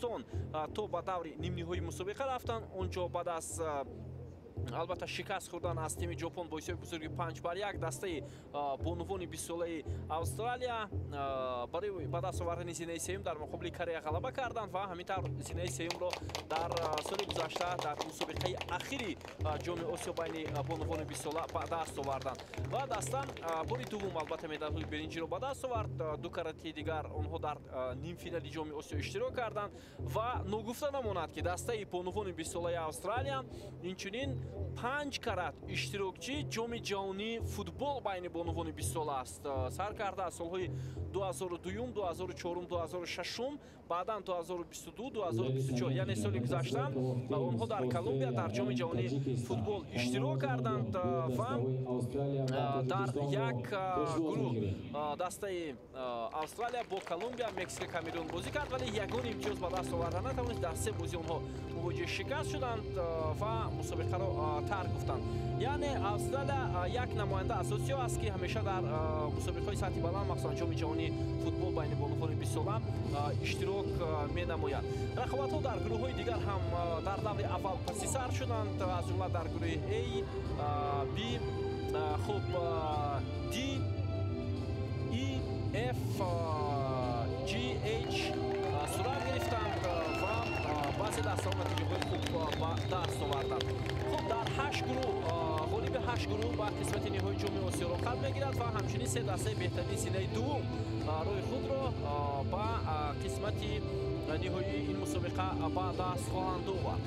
Тоҷикистон то ба даври нимниҳои мусобиқа рафтанд. Онҷо баъд аз албатта шикаст хӯрдан аз тими ҷопон бо ҳисоби бузурги 5-1 дастаи бонувони 20-солаи Австралия барои ба даст овардани зинаи сеюм дар муқобили Корея ғалаба карданд ва ҳамин тавр зинаи сеюмро дар соли гузашта дар мусобиқаи ахири ҷоми Осиё байни бонувони 20-сола ба даст оварданд. Ва даста бори дуввум албатта медалҳои биринҷиро ба даст овард. Ду карати дигар онҳо дар нимфинали ҷоми Осиё иштирок карданд ва ногуфта намонад ки дастаи бонувони 20-солаи Австралия инчунин 5 карат иштирокчи ҷоми ҷаҳонии футбол байни бонувони 20 сола аст. Сар карда аз солҳои 2002, 2004, 2006, баъдан 2022, 2024, яъне соли гузашта онҳо дар Колумбия дар ҷоми ҷаҳонии футбол иштирок карданд ва дар як гурӯҳ дастаи Австралия бо Колумбия, Мексика, Камерун бозӣ кард, вале ягон имтиёз ба даст оварда натавонист. Дар се бозӣ онҳо мувоҷиҳи шикаст шуданд ва мусобиқаро тарк гуфтанд. Яъне Австралия як намоянда асосиё аст ки ҳамеша дар мусобиқаҳои сатҳи баланд махсусан ҷоми ҷаҳонии футбол байни бонувони 20 сола иштирок менамояд. Рақобатҳо дар гурӯҳҳои дигар ҳам дар даври аввал пасисар шуданд, аз ҷумла дар гурӯҳи A, B, хуб D, E, F, G, H сурат гирифтанд ва баъзе дастаҳо натиҷаҳои хуб ба даст оварданд. Хуб дар 8 гурӯҳ ғолиби 8 гурӯҳ ба қисмати ниҳоии ҷоми Осиёро қад мегирад ва ҳамчунин се дастаи беҳтарини зинаи дуввум рӯи худро ба қисмати ниҳоии ин мусобиқа ба даст хоҳанд овард.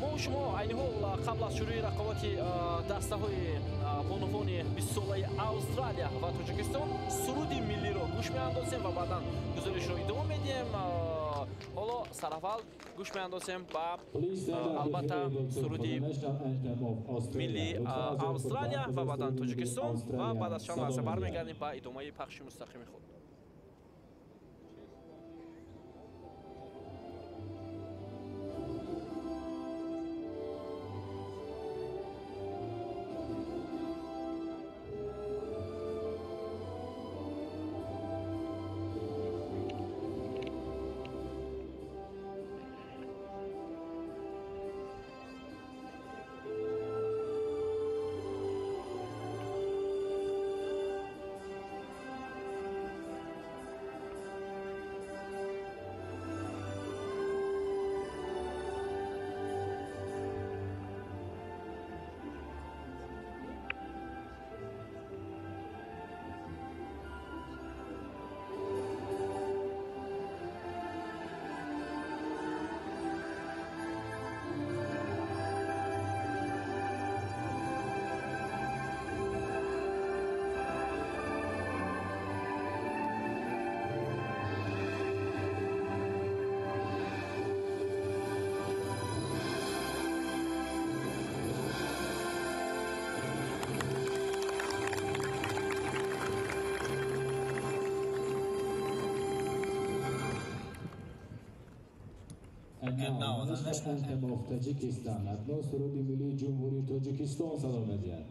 мо шумо айни ҳол қабл аз шурӯи рақобати дастаҳои бонувони 20-солаи Австралия ва Тоҷикистон суруди миллиро гӯш меандозем ва баъдан гузоришро идома медиҳем. ҳоло сараввал гӯш меандозем ба албатта суруди миллии Австралия ва баъдан Тоҷикистон ва баъд аз чанд лаҳза бармегардем ба идомаи пахши мустақими худ. And now the national anthem of Tajikistan. Atnos Surudi Milli Jumhuri Tajikistan sado mediyad.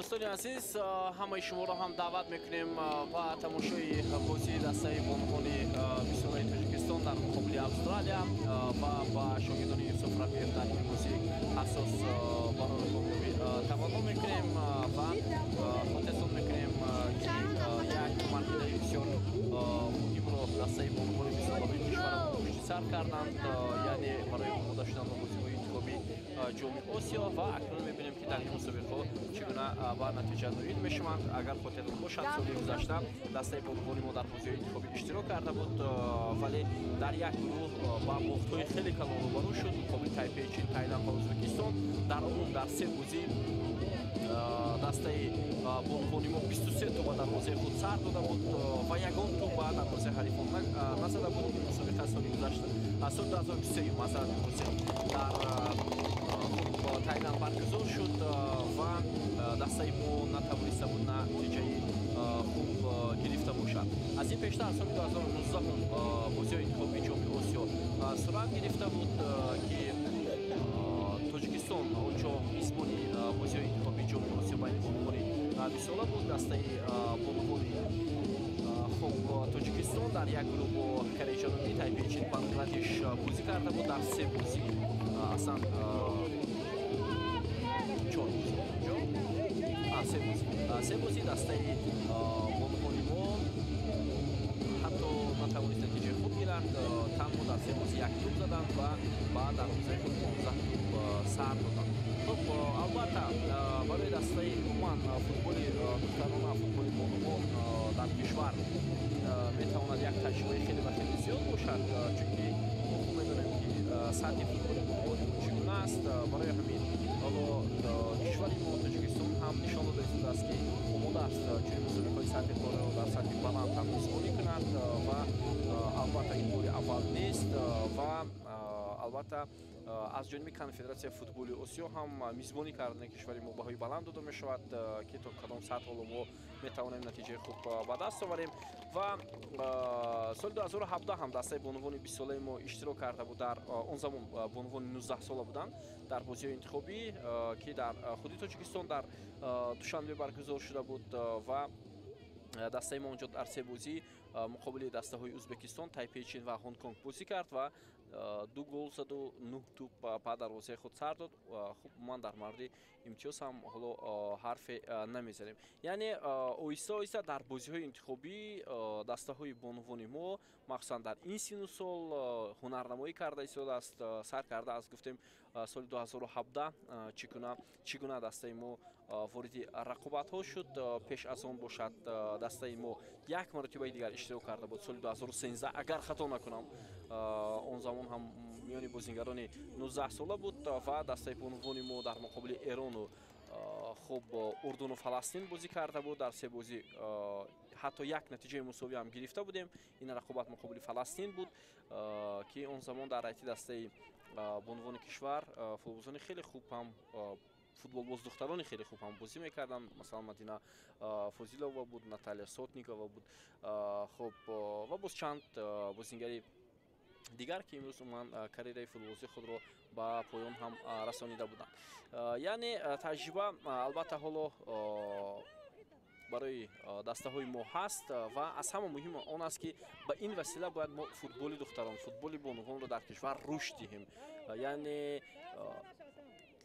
دوستان عزیز همه شما را هم دعوت میکنیم با تماشای بازی دسته بانوان بیسیونای تاجیکستان در مقابل استرالیا و با شاگردان یوسف رفیق در این بازی اساس برای کامیابی تمنا میکنیم و خاطرتان میکنیم که یک مرحله بسیار مهم را دسته بانوان بیسیونای کشور پشت سر کردند، یعنی برای آماده شدن با بازی‌های انتخابی جام آسیا و اکنون می‌بینیم که در این مسابقه چگونه با نتیجه نوید می‌شوند. اگر خاطرتان باشد سال گذشته دسته بانوان ما در بازی‌های انتخابی اشتراک کرده بود، ولی در یک گروه با باخت‌های خیلی کلان روبرو شد مقابل تایپه چین، تایلند و ازبکستان. در اون در سه بازی دسته بانوان ما 23 توپ در دروازه خود سر داده بود و یگان توپ در دروازه حریفان نزده بود. این مسابقه سال گذشته سال 2023 مثلا در تایلند برگزار شد و دسته ما نتوانسته بود نتیجه خوب گرفته باشد. از این پیشتر سال 2019 بازی‌های انتخابی جام آسیا صورت گرفته بود که تاجیکستان اونجا میزبانی بازی‌های انتخابی جام آسیا بین بانوان 20 ساله بود. دسته بانوان خب تاجیکستان در یک گروه با کره جنوبی، تایپه چین، بنگلادش بازی کرده بود. در سه بازی اصلا سه بازی دسته بانوان ما حتی نتوانست نتیجه خوب گیرد. تنها در سه بازی یک توپ زدند و بعد در روزهای خود 15 توپ سر دادند. خب البته برای دسته عموما فوتبال دخترانه، فوتبال بانوان در کشور میتواند یک تجربه خیلی و خیلی زیاد باشد، چونکه ما خوب میدانیم که سطح فوتبال بانوان چگونه است. برای همین کشور ما تاجیکستان هم نشان داده است که آماده است چنین مسابقه‌های سطح کار را در سطح بلند هم میزبانی کند و البته این باری اول نیست و البته از جانب کنفدراسیای فوتبال آسیا هم میزبانی کردن کشور ما بهای بلند داده می شود که تا کدام سطح ما میتوانیم نتیجه خوب به دست آوریم. و سال 2017 هم دسته بانوان 20 ساله ما اشتراک کرده بود. در اون زمان بانوان 19 ساله بودند در بازی انتخابی که در خود تاجیکستان در دوشنبه برگزار شده بود و دسته ما اونجا در سه بازی مقابل دسته های ازبکستان، تایپه چین و هنگ کنگ بازی کرد و 2 گل زد و 9 توپ به دروازه خود سر داد. خب ما در مورد امتیاز هم حالا حرف نمیزنیم. یعنی آیسته آیسته در بازی های انتخابی دسته های بانوان ما مخصوصا در این سن و سال هنرنمایی کرده ایستاده است، سر کرده است. گفتیم سال 2017 چگونه دسته ما وارد رقابت ها شد. پیش از آن باشد دسته ما یک مرتبه دیگر اشتراک کرده بود سال 2013 اگر خطا نکنم. اون زمان هم میان بازیگران 19 ساله بود و دسته بانوان ما در مقابل ایران و خب اردن و فلسطین بازی کرده بود. در سه بازی حتی یک نتیجه مساوی هم گرفته بودیم. این رقابت مقابل فلسطین بود که اون زمان در ایتی دسته بانوان کشور فوتبالبازان خیلی خوب هم فوتبال باز دختران خیلی خوب هم بازی میکردن، مثلا مدینه فوزیلووا بود، ناتالیا سوتنیکووا بود، خب و باز چند بازیگری دیگر که امروز من کاریره فوتبالبازی خود را با پایان هم رسانیده بودند. یعنی تجربه البته حالا برای دسته های ما هست و از همه مهم آن است که به این وسیله باید ما فوتبال دختران، فوتبال بانوان را در کشور رشد دهیم. یعنی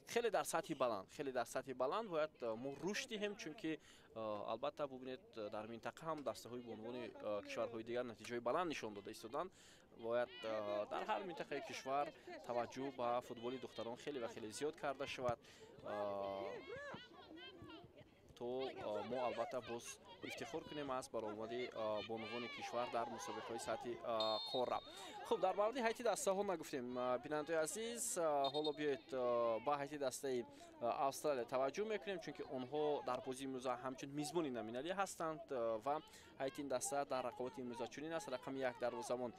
خیلی در سطح بلند باید ما رشد دهیم، چون که البته ببینید در منطقه هم دسته های بانوان کشورهای دیگر نتیجه بلند نشان داده ایستادند. باید در هر منطقه کشور توجه به فوتبال دختران خیلی و خیلی زیاد کرده شود تو ما البته باز افتخار کنیم از برآمده بانوان کشور در مسابقه های سطح قاره. خب در مورد هیئت دسته ها نگفتیم بیننده عزیز، حالا بیایید با هیئت دسته استرالیا توجه میکنیم، چون که آنها در بازی امروز همچون میزبان نامینالی هستند و هیئت این دسته در رقابت امروز چنین است: رقم 1 دروازه‌بان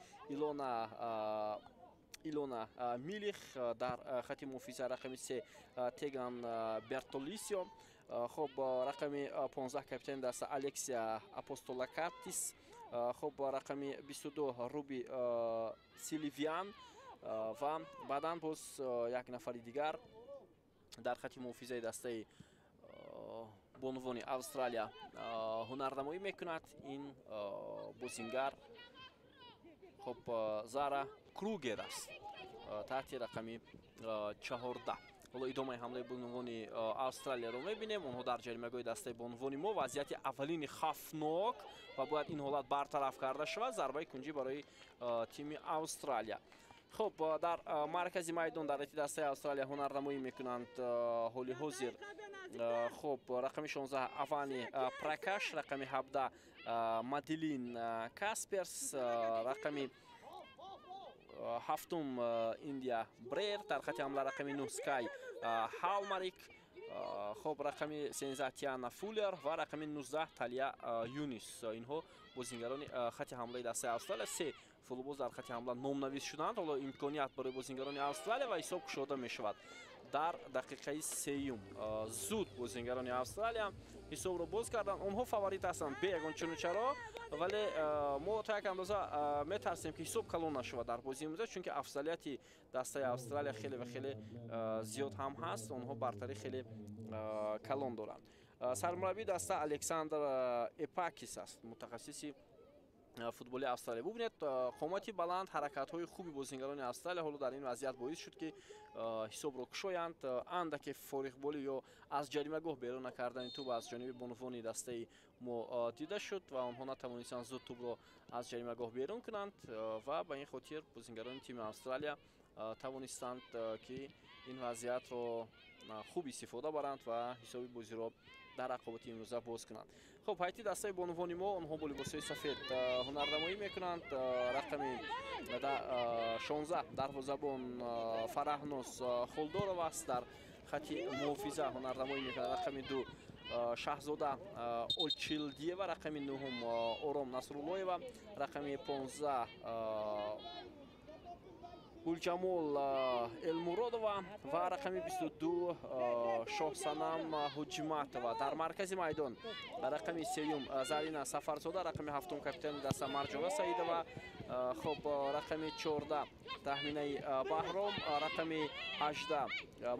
ایلونا میلیخ، در خط محافظه رقم 3 تگان برتولیسیو، خب رقم 15 کاپیتان دسته الکسیا اپوستولاکاتیس، خب رقم 22 روبی سیلیویان و بعداً باز یک نفر دیگر در خط محافظه دسته бонувони Австралия ҳунарнамоӣ мекунад. Ин бозингар хоб Зара Кругер аст таҳти рақами 14. ҳоло идомаи ҳамлаи бонувони Австралияро мебинем. онҳо дар ҷаримагоҳи дастаи бонувони мо вазъияти аввалини хавфнок ва бояд ин ҳолат бартараф карда шавад. зарбаи кунҷӣ барои тими Австралия. хуб дар маркази майдон дар ити дастаи Австралия ҳунарнамоӣ мекунанд ҳоли ҳозир. хуб рақами 16 Авани Пракаш, рақами 17 Маделин Касперс, рақами 7 Индия Брер, дар хати ҳамла рақами 9 Скай Халмарик, хуб рақами 13 Тиана Фуллер ва рақами 19 Талия Юнис. инҳо бозингарони хати ҳамлаи дастаи Австралия. се фулбоз дар хати ҳамла номнавис шуданд. ҳоло имконият барои бозингарони Австралия ва ҳисоб кушода мешавад. дар дақиқаи сеюм зуд бозингарони Австралия ҳисобро боз карданд. онҳо фаворит ҳастанд бе ягон чунучаро, вале мо то як андоза метарсем ки ҳисоб калон нашавад дар бозии имрӯза, чунки афзалияти дастаи Австралия хеле ва хеле зиёд ҳам ҳаст. онҳо бартарӣ хеле калон доранд. сармураббии даста Александр Эпакис аст, мутахассиси футболи Австралия. бубинед қомати баланд, ҳаракатҳои хуби бозингарони Австралия ҳоло дар ин вазъият боис шуд ки ҳисобро кушоянд. андаке форихболӣ ё аз ҷаримагоҳ берун накардани тӯб аз ҷониби бонувони дастаи мо дида шуд ва онҳо натавонистанд зуд тӯбро аз ҷаримагоҳ берун кунанд ва ба ин хотир бозингарони тими Австралия тавонистанд ки ин вазъиятро хуб истифода баранд ва ҳисоби бозиро дар рақобати имрӯза боз кунанд. хуб ҳайти дастаи бонувони мо онҳо бо либосҳои сафед ҳунарнамоӣ мекунанд. рақами 16 дарвозабон Фараҳнос Холдоров аст. дар хати муҳофиза ҳунарнамоӣ мекунад рақами 2 Шаҳзода Олчилдиева, рақами 9 Ором Насруллоева, рақами 15 Гулҷамол Элмуродова ва рақами 22 Шоҳсанам Ҳуҷматова. дар маркази майдон рақами 3 Зарина Сафарзода, рақами 7 капитани даста Марҷона Саидова, хуб рақами 14 Таҳминаи Баҳром, рақами 18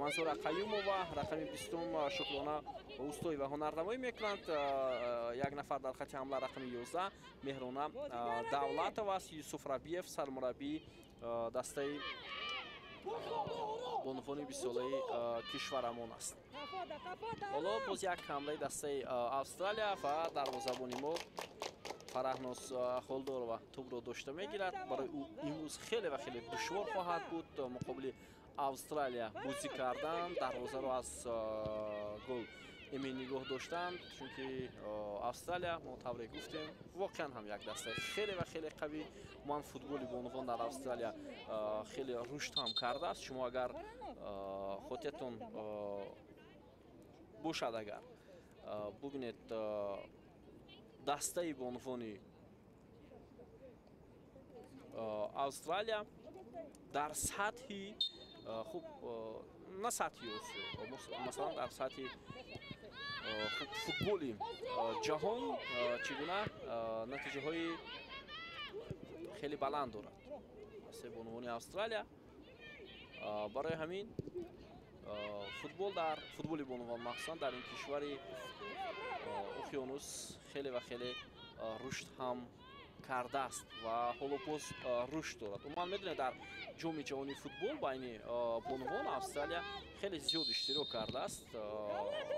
Мансура Қаюмова, рақами 20 Шукрона Устоева ҳунарнамоӣ мекунанд. як нафар дар хати ҳамла рақами 11 Меҳрона Давлатова аст. Юсуф Рабиев сармураббии дастаи бонувони 20 солаи кишварамон аст. ҳоло боз як ҳамлаи дастаи Австралия ва дарвозабони мо Фараҳнос Холдорова тӯбро дошта мегирад. барои ӯ имрӯз хеле ва хеле душвор хоҳад буд муқобили Австралия бозӣ кардан, дарвозаро аз гол эми нигоҳ доштанд, чунки Австралия мо тавре гуфтем воқеан ҳам як дастаи хеле ва хеле қавӣ. ман футболи бонувон дар Австралия хеле рушд ҳам кардааст. шумо агар хотиятон бошад, агар бубинед дастаи бонувони Австралия дар сатҳи хуб на сатҳи Осиё, масалан дар сатҳи футболи ҷаҳон чӣ гуна натиҷаҳои хеле баланд дорад дастаи бонувони Австралия. барои ҳамин футболи бонувон махсусан дар ин кишвари уқёнус хеле ва хеле рушд ҳам кардааст ва ҳоло боз рушд дорад. умуман медонед дар ҷоми ҷаҳони футбол байни бонувон Австралия хеле зиёд иштирок кардааст.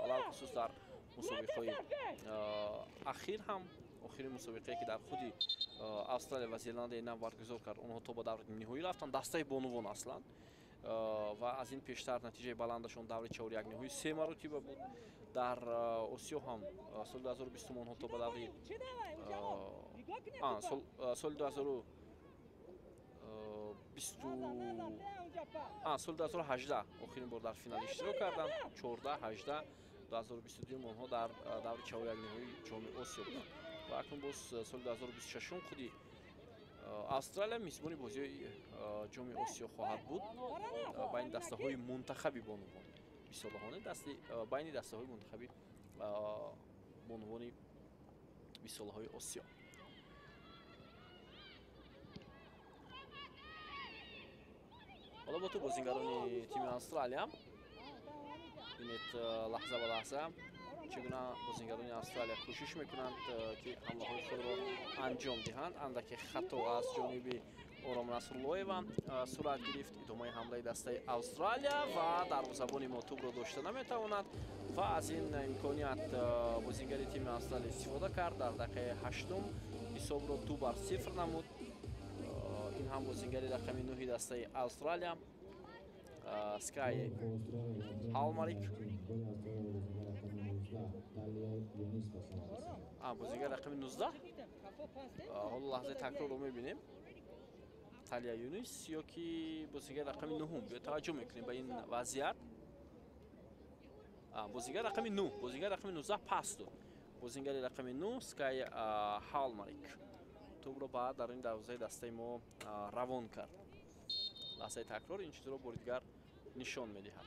алахусус дар мусобиқаҳои ахир ҳам охирин мусобиқае ки дар худи Австралия ва Зеландияи нав баргузор кард, онҳо то ба даври нимниҳоӣ рафтанд. дастаи бонувон аслан ва аз ин пештар натиҷаи баландашон даври 4-1-ниҳоӣ 3 маротиба буд. дар Осиё ҳам соли 2020 онҳо то ба даври соли 2018 охирин бор дар финал иштирок карданд. 14-18 2022 онҳо дар даври 4-1-ниҳоӣ ҷоми Осиё буданд ва акнун боз соли 2026 худи Австралия мизбони бозиҳои ҷоми Осиё хоҳад буд байни дастаҳои мунтахаби бонувон бисолаҳона байни дастаҳои мунтахаби бонувони бисолаҳои Осиё. ҳоло бо ту бозингарони тими Австралия бинед лаҳза ба лаҳза чигуна бозингарони Австралия кӯшиш мекунанд ки ҳамлаҳои худро анҷом диҳанд. андаке хато аз ҷониби Ором Насруллоева сурат гирифт. идомаи ҳамлаи дастаи Австралия ва дарвозабони мо тӯбро дошта наметавонад ва аз ин имконият бозингари тими Австралия истифода кард. дар дақиқаи 8 ҳисобро 2-0 намуд. ин ҳам бозингари рақами 9 дастаи Австралия Скай Халмарик. бозингари рақами 19 ҳоло лаҳзаи такрорро мебинем. Талия Юнус ё ки бозингари рақами 9 биё таваҷҷӯҳ мекунем ба ин вазъият. бозингари рақами 9 бозингари рақами 19 пас дод. бозингари рақами 9 Скай Халмарик тӯбро ба даруни дарвозаи дастаи мо равон кард. лаҳзаи такрор ин чизро бори дигар нишон медиҳад.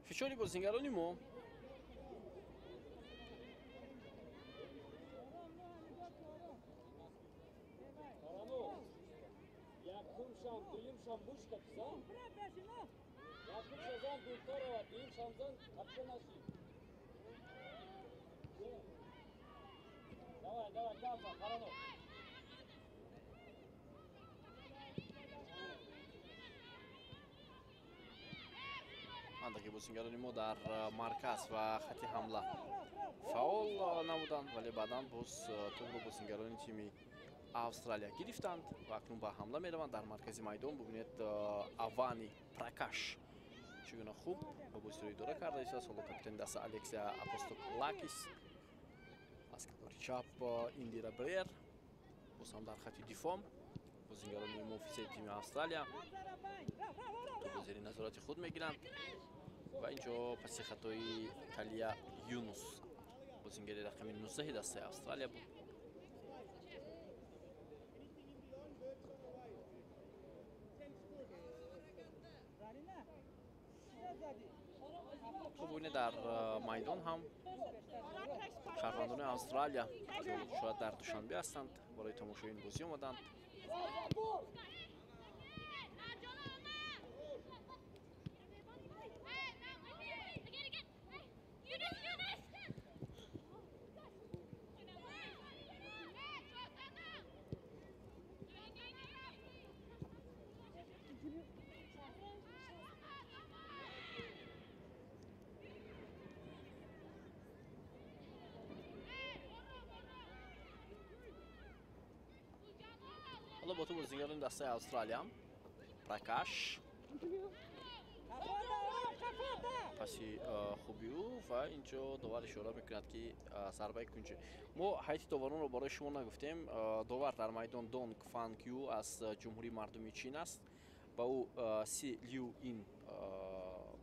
фишори бозингарони мо андаке бозингарони мо дар марказ ва хати ҳамла фаъол намуданд, вале баъдан боз тӯбро бозингарони тими Австралия гирифтанд ва акнун ба ҳамла мераванд. дар маркази майдон бубинед Авани Пракаш чӣ гуна хуб ба бозиро идора карда истааст. ҳоло капитани даста Алексия Апостолакис аз канори чап Индира Брер боз ҳам дар хати дифоъ бозингарони муҳофизаи тими Австралия тӯбро зери назорати худ мегиранд ва инҷо паси хатои Талия Юнус бозингари рақами 19 дастаи Австралия буд. бубинед дар майдон ҳам шаҳрвандони Австралия шояд дар душанбе ҳастанд, барои тамошои ин бозӣ омаданд. ҳоло бо ту бозингарони дастаи Австралия Пракаш паси хуби ӯ ва инҷо довар ишора мекунад ки зарбаи кунҷи. мо ҳайати доваронро барои шумо нагуфтем. довар дар майдон Донг Фан Кю аз ҷумҳурии мардуми Чин аст. ба ӯ Си Лю Ин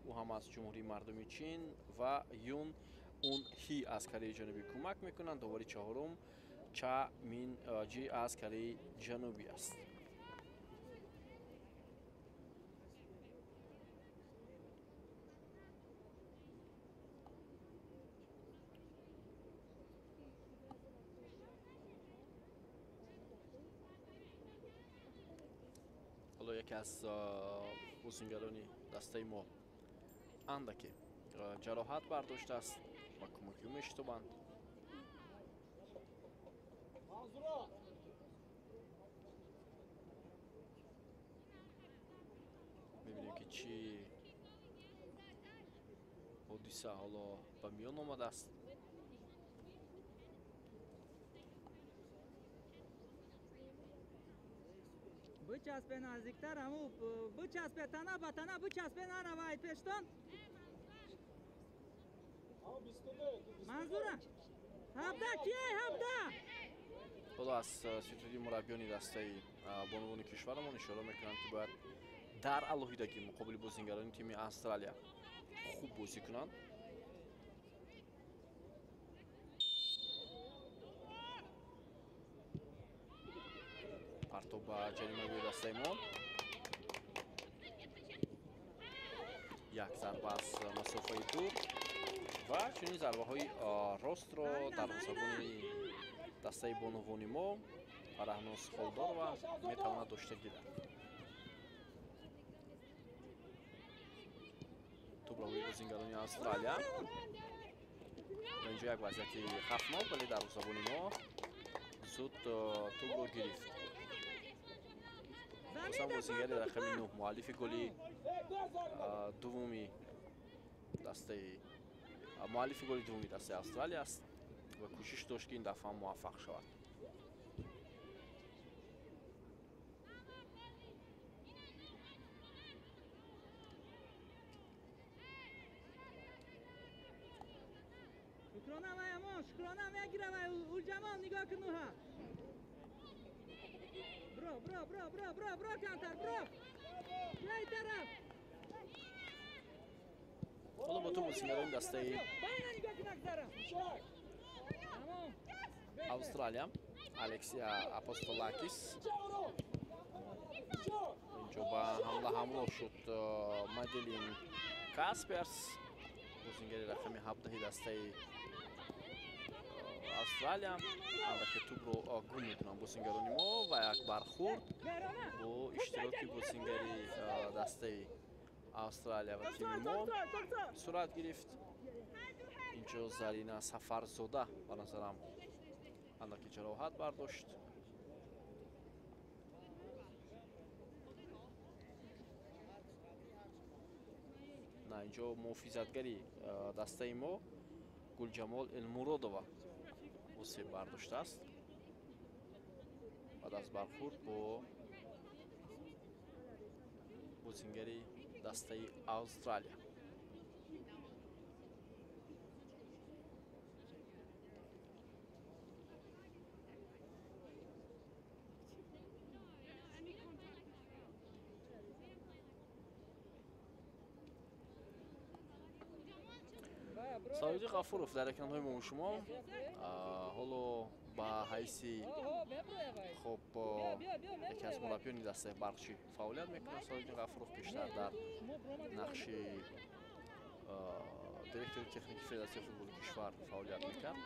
ӯ ҳам аз ҷумҳурии мардуми Чин ва Юн Ун Ҳи аз Кореяи ҷанубӣ кӯмак мекунанд. довари чаҳорум Ча Мин Ҷи аз Кореяи ҷанубӣ аст. ҳоло яке аз бозингарони дастаи мо андаке ҷароҳат бардоштааст ва кӯмакиё мешитобанд. мебинем ки чӣ ҳодиса ҳоло ба миён омадааст. бичаспе наздиктар ҳаму бичаспе тана ба тана бичаспе наравайд пештон. манзура 17 кие 17 ҳоло аз ситоди мураббиёни дастаи бонувони кишварамон ишора мекунанд ки бояд дар алоҳидагӣ муқобили бозингарони тими Австралия хуб бозӣ кунанд. партоб ба ҷаримаи дастаи мо. Як зарба аз масофаи дур ва чунин зарбаҳои ростро дарвозабони дастаи бонувони мо Фараҳнуз Холдорова метавонад дошта гирад. тӯбравои бозингарони Австралия. инҷо як вазъияти хафнок, вале дарвозабони мо зуд тӯбро гирифт. бозам бозингари рақами 9 муаллифи голи дуввуми дастаи Австралия аст ва кӯшиш дошт ки ин дафъа муваффақ шавад. Шукронавай амон, шукронавай гиравай, Урҷамол нигоҳ кун нуҳа. Бро, Кантар, бро. Яй тараф. ҳоло бо ту бозингарони дастаи Байна нигоҳ кун акзарам. Амон. Австралия, Алексия Апостолакис. инҷо ба ҳамла ҳамроҳ шуд Маделин Касперс, бозингари рақами 17 дастаи Австралия. албатта тӯбро гум мекунанд бозингарони мо ва як бархурд бо иштироки бозингари дастаи Австралия ва тими мо сурат гирифт. инҷо Зарина Сафарзода ба назарам андаки ҷароҳат бардошт. на инҷо муҳофизатгари дастаи мо Гулҷамол Элмуродова осеб бардоштааст баъд аз бархурд бо бозингари дастаи Австралия. Саиди Ғафуров дар экранҳои мо шумо. ҳоло ба ҳайси хоб яке аз мураббиёни дастаи барқчӣ фаъолият мекунад. Саиди Ғафуров бештар дар нақши директори техникии Федератсияи футболи кишвар фаъолият мекард.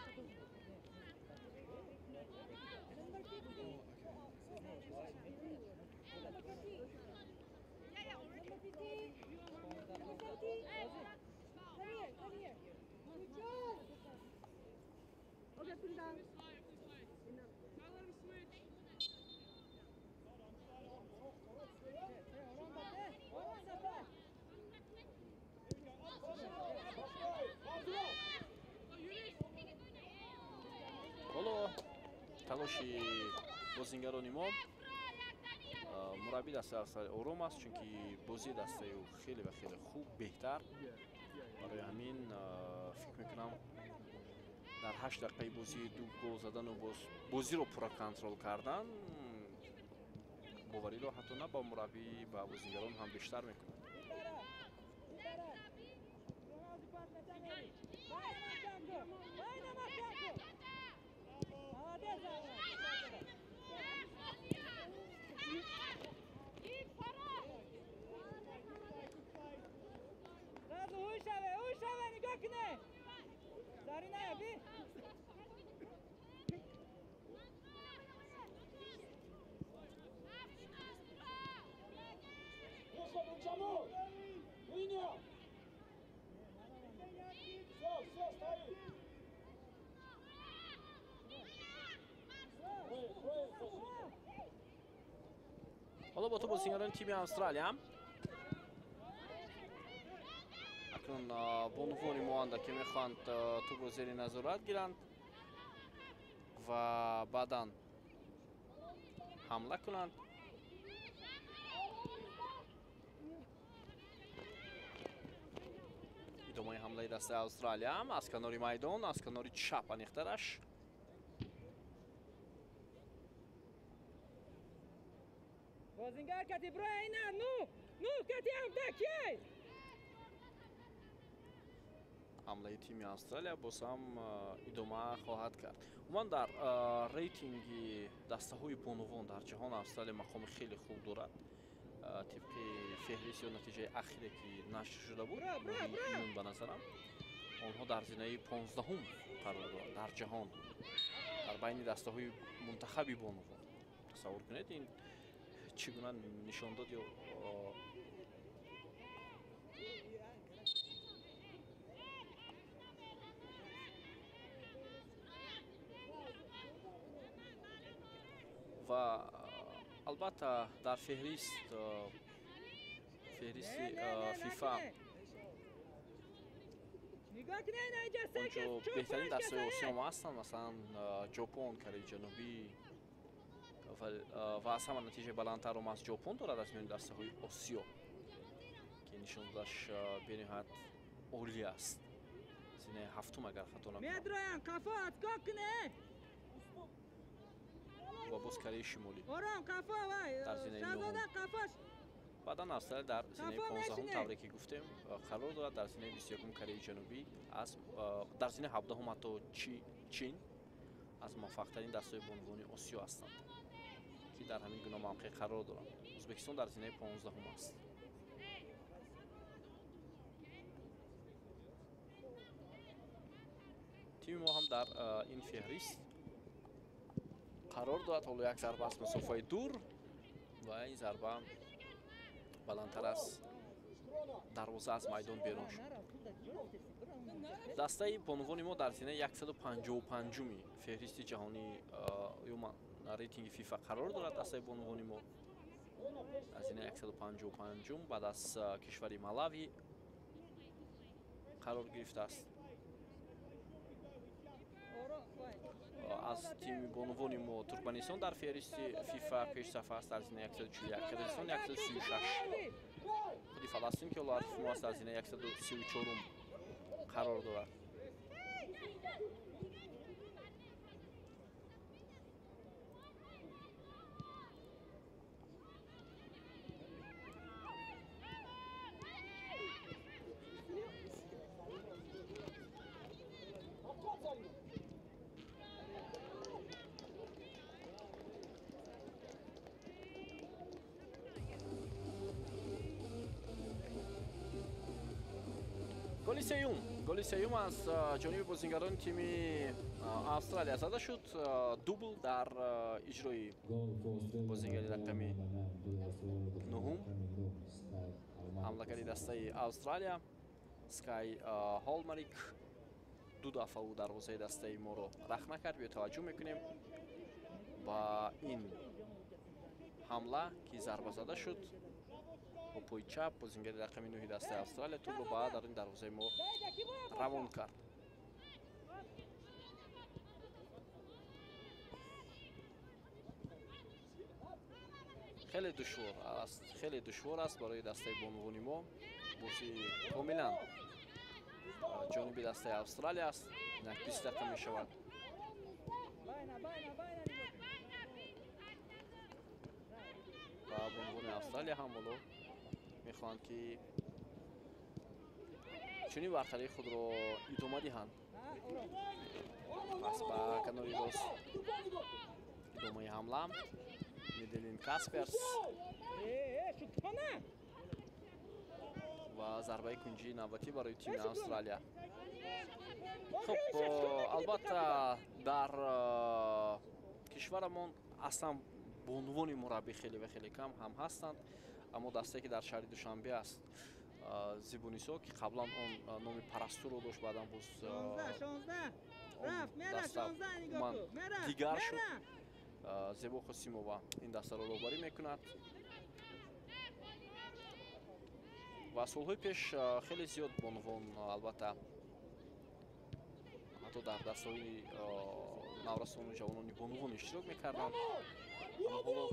ҳоло талоши бозингарони мо мураббии дастаи Австралия ором аст, чунки бозии дастаи ӯ хеле ва хеле хуб беҳтар. барои ҳамин фикр мекунам дар 8 дақиқаи бозии 2 гол задану бозиро пурра контрол кардан бовариро ҳатто на ба мураббӣ ба бозингарон ҳам бештар мекунад. ҳоло бо ту бозингарони тими Австралия акнун бонувони моанда ки мехоҳанд тӯбро зери назорат гиранд ва баъдан ҳамла кунанд. идомаи ҳамлаи дастаи Австралия аз канори майдон, аз канори чап аниқтараш. Бозингар кати брайна, ну кати амдакей. ҳамлаи тими австралия боз ҳам идома хоҳад кард. умуман дар рейтинги дастаҳои бонувон дар ҷаҳон австралия мақоми хеле хуб дорад. тибқи феҳрист ё натиҷаи ахире ки нашр шуда буд июн ба назарам онҳо дар зинаи 15-ум қарор дорад дар ҷаҳон дар байни дастаҳои мунтахаби бонувон. тасаввур кунед ин чӣ гуна нишондод ё ва албатта дар феҳристи фифа онҷо беҳтарин дастаҳои осиё ҳам ҳастанд. Масалан ҷопон, Кореяи ҷанубӣ ва аз ҳама натиҷаи баландтар омаз ҷопон дорад аз миёни дастаҳои осиё ки нишондодаш бениҳоят олӣ аст. зинаи ҳафтум агар хато накунам. ва боз Кореяи шимолӣ дар зинаи нӯҳум. баъдан австралия дар зинаи 15-ум тавре ки гуфтем қарор дорад. дар зинаи 21-ум Кореяи ҷанубӣ дар зинаи 17-ум ҳатто чин аз муваффақтарин дастаҳои бонувони осиё ҳастанд ки дар ҳамин гуна мавқеъ қарор доранд. ӯзбекистон дар зинаи 15-ум аст. тими мо ҳам дар ин феҳрист қарор дорад. ҳоло як зарба аз масофаи дур ва ин зарба баландтар аз дарвоза аз майдон берун шуд. дастаи бонувони мо дар зинаи 155-уми феҳристи ҷаҳонӣ рейтинги фифа қарор дорад. дастаи бонувони мо дар зинаи 155-ум баъд аз кишвари Малави қарор гирифтааст. аз тими бонувони мо Туркманистон дар феҳристи фифа пешсафар аст дар зинаи 141, Қирғизистон 136. худи Фаластин ки ҳоло ҳарфи мо аст дар зинаи 134-ум қарор дорад. голи сеюм аз ҷониби бозингарони тими австралия зада шуд. дубл дар иҷрои бозингари рақами 9-ум ҳамлагари дастаи австралия Скай Холмарик ду дафъа ӯ дарвозаи дастаи моро рахна кард. биё таваҷҷӯҳ мекунем ба ин ҳамла ки зарба зада шуд. бо пои чап бозингари рақами 9-и дастаи австралия тӯбро ба дар ин дарвозаи мо равон кард. хеле душвор аст барои дастаи бонувони мо. бозӣ комилан ҷониби дастаи австралия аст. як 20 дақиқа мешавад. ва бонувони австралия ҳам ҳоло мехоҳанд ки чунин бартарии худро идома диҳанд. пас ба канори рост идомаи ҳамла Меделин Касперс ва зарбаи кунҷии навбатӣ барои тими австралия. хуб албатта дар кишварамон аслан бонувони мураббӣ хеле ва хеле кам ҳам ҳастанд. аммо дастае ки дар шаҳри Душанбе аст Зибунисо ки қаблан он номи Парастуро дошт баъдан боз дигар шуд. Зебо Қосимова ин дастаро роҳбарӣ мекунад. ва солҳои пеш хеле зиёд бонувон албатта ҳатто дар дастаҳои наврасону ҷавонони бонувон иштирок мекарданд. аммо ҳоло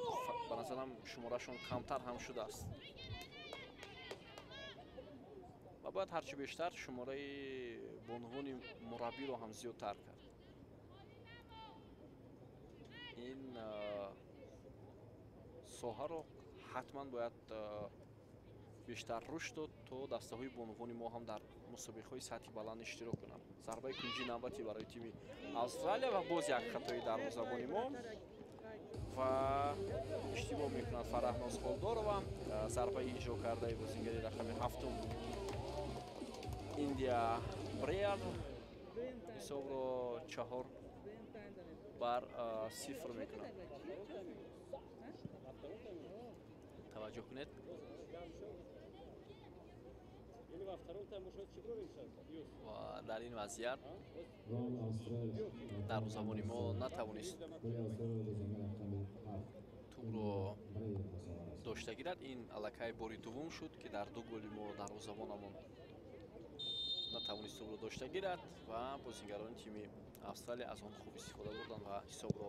ба назарам шуморашон камтар ҳам шудааст ва бояд ҳарчи бештар шумораи бонувони мураббиро ҳам зиёдтар кард. ин соҳаро ҳатман бояд бештар рушд дод то дастаҳои бонувони мо ҳам дар мусобиқаҳои сатҳи баланд иштирок кунанд. Зарбаи кунҷи навбати барои тими Австралия ва боз як хатои дарвозабони мо ва иштибоҳ мекунад Фараҳноз Холдорова. Зарбаи иҷро кардаи бозингари рақами 7 Индия Бреер ҳисобро 4-0 мекунад. таваҷҷӯҳ кунед. ва дар ин вазъият Gol Avstraliya. дарвозабони мо натавонист Gol Avstraliya bozingari raqami 7. тӯбро Breyer hisoblanadi. дошта гирад. Ин аллакай бори дуввум шуд ки дар ду голи мо дарвозабонамон натавонист тӯбро дошта гирад ва бозингарони тими Австралия аз он хуб истифода бурданд ва ҳисобро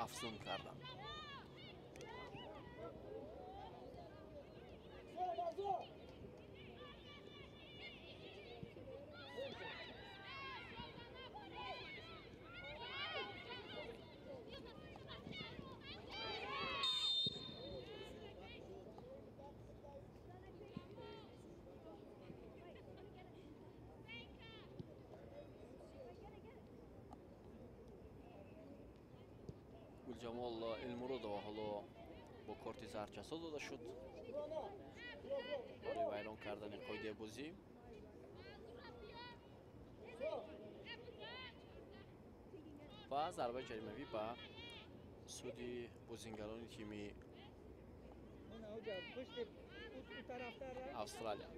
афзун карданд. гулҷамол Элмуродова ҳоло бо корти зар ҷазо дода шуд барои вайрон кардани қоидаи бозӣ. ва зарбаи ҷаримавӣ ба суди бозингарони тими Австралия.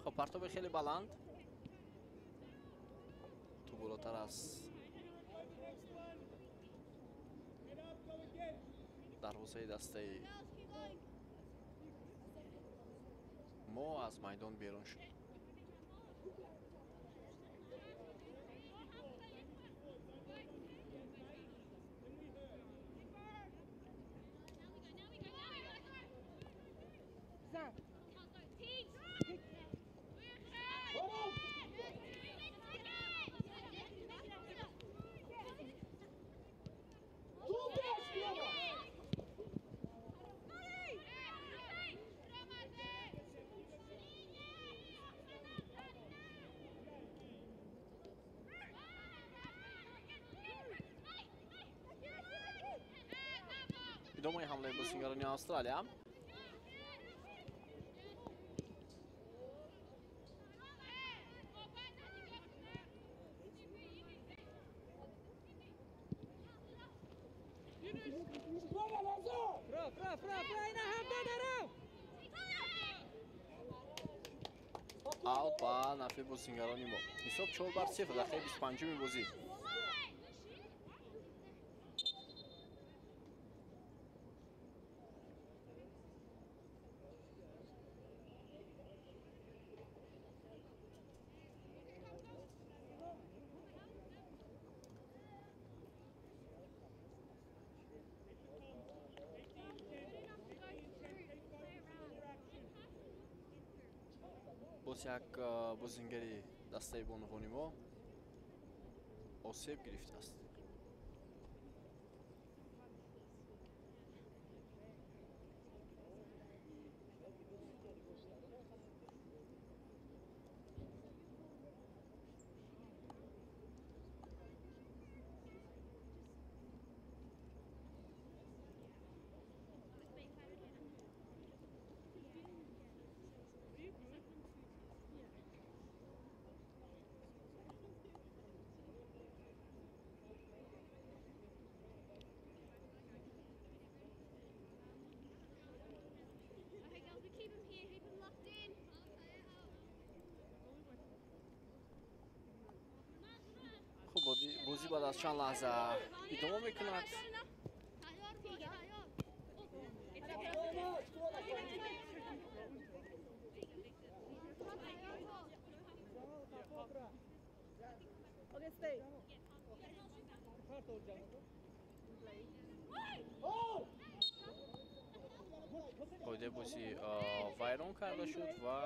خب پرتاب خیلی بلند تو بالاتر از دروازه دسته ما از میدان بیرون شد. ادامه حمله بازیگران استرالیا. آوت با نفع بازیگران ما. حساب 4-0 دقیقه 25 بازی. باز یک بازیگری دسته بانوانی ما آسیب گرفته است. بازی بعد از چند لحظه ادامه میکند. қоидаи бозӣ вайрон карда шуд ва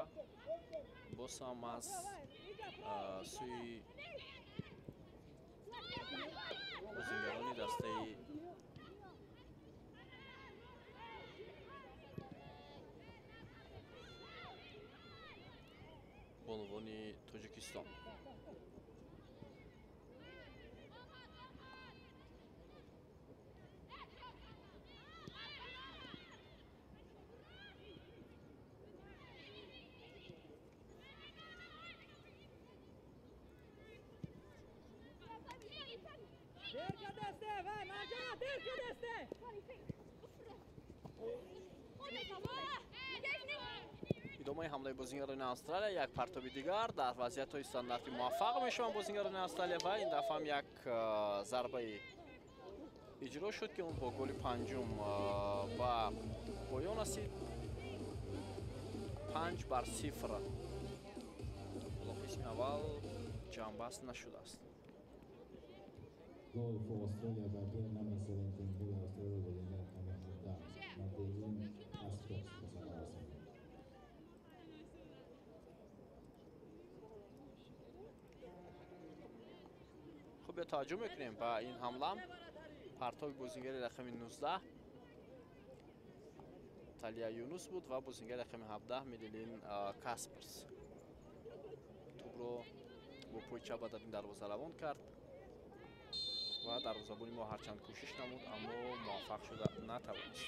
боз ҳам аз сӯи бозингарони дастаи бонувони Тоҷикистон. идомаи ҳамлаи бозингарони Австралия, як партоби дигар дар вазъиятҳои стандарти муваффақ мешаванд бозингарони Австралия ва ин дафъа як зарбаи иҷро шуд ки он бо голи панҷум ба поён расид. 5-0. қисми аввал ҷамъбаст нашудааст. Goal for Australia by player number 17, Bill Australia with the net number 7. Martin Aspex was on Arsenal. خب یا توجه میکنیم با این حمله پرتاب بازیگر رقم 19 تالیا یونس بود و بازیگر رقم 17 میدلین کاسپرس توپ رو با پای چپ در این دروازه روان کرد و دروازه‌بانی ما هرچند کوشش نمود اما موفق شده نتوانست.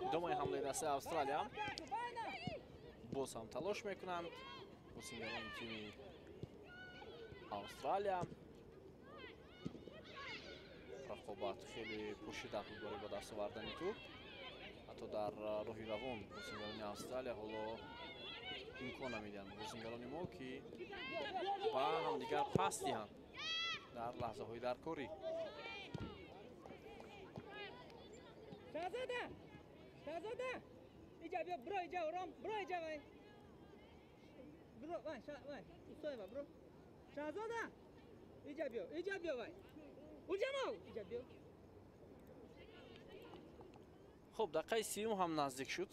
ادامه حمله دست استرالیا باز هم تلاش میکنند بازیگران تیم استرالیا رقابت خیلی پوشیده بود برای با دست آوردن توپ حتی در راهی روان بازیگران استرالیا حالا امکان نمیدن بازیگران ما که با هم دیگر پس دهند در لحظه های درکاری. شهزاده اینجا بیا برو اینجا آرام برو اینجا وای برو وای ایستای برو شهزاده اینجا بیا وای اونجا ما اینجا بیا. خب دقیقه 30 هم نزدیک شد.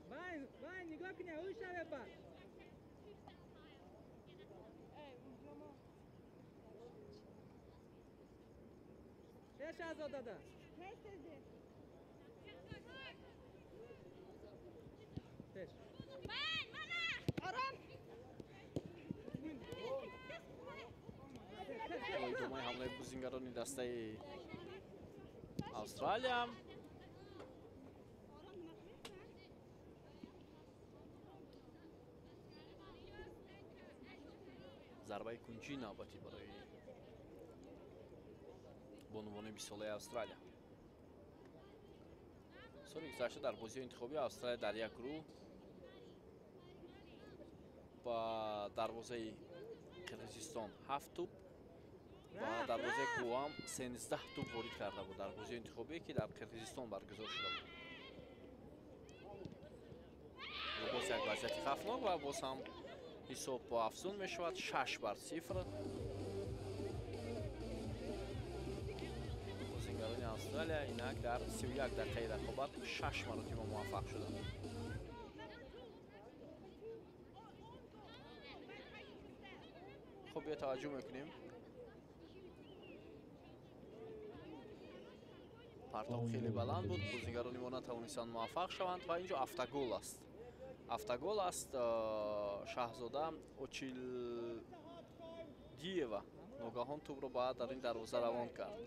وای نگاه کنی اون شبه با چه شهزاده ده ادامه حمله بازیگران دسته استرالیا ضربه کنجی نوبتی برای بانوان 20 ساله استرالیا. سال گذشته در بازی انتخابی استرالیا در یک گروه با دروازه قرقیزستان 7 توپ و دروازه کوام 13 توپ وارد کرده بود در بازی انتخابی که در قرقیزستان برگزار شده بود. باز یک وضعیت خطرناک و باز هم حساب با افزون می شود 6-0. بازیگران استرالیا اینک در 31 دقیقه رقابت 6 مرتبه موفق شدند. خب بیا توجه میکنیم پرتاب خیلی بلند بود بازیگران ما نتوانستند موفق شوند و اینجا افتگول است. افتگول است شاهزاده اوچیلدیєва ناگهان توپ رو باید در این دروازه روان کرد.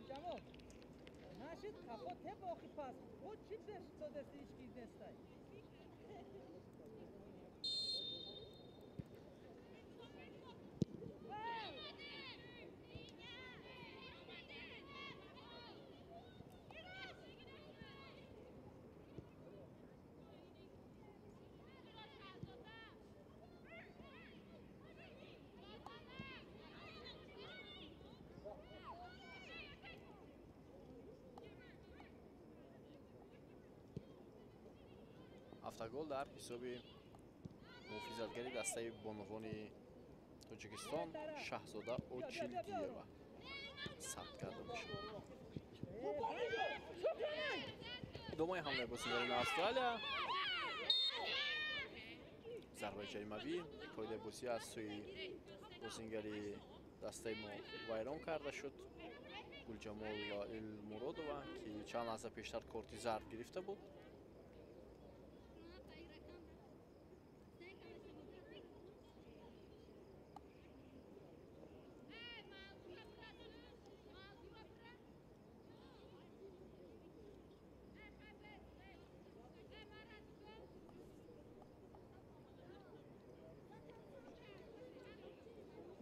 7 гол дар ҳисоби муҳофизатгари дастаи бонувони тоҷикистон Шаҳзода Очилдиева сабт карда мешавад. идомаи ҳамлаи бозингарони Австралия. зарбаи ҷаримавӣ қоидаи бозӣ аз сӯи бозингари дастаи мо вайрон карда шуд. Гулҷамол Илмуродова ки чанд лаҳза пештар корти зард гирифта буд.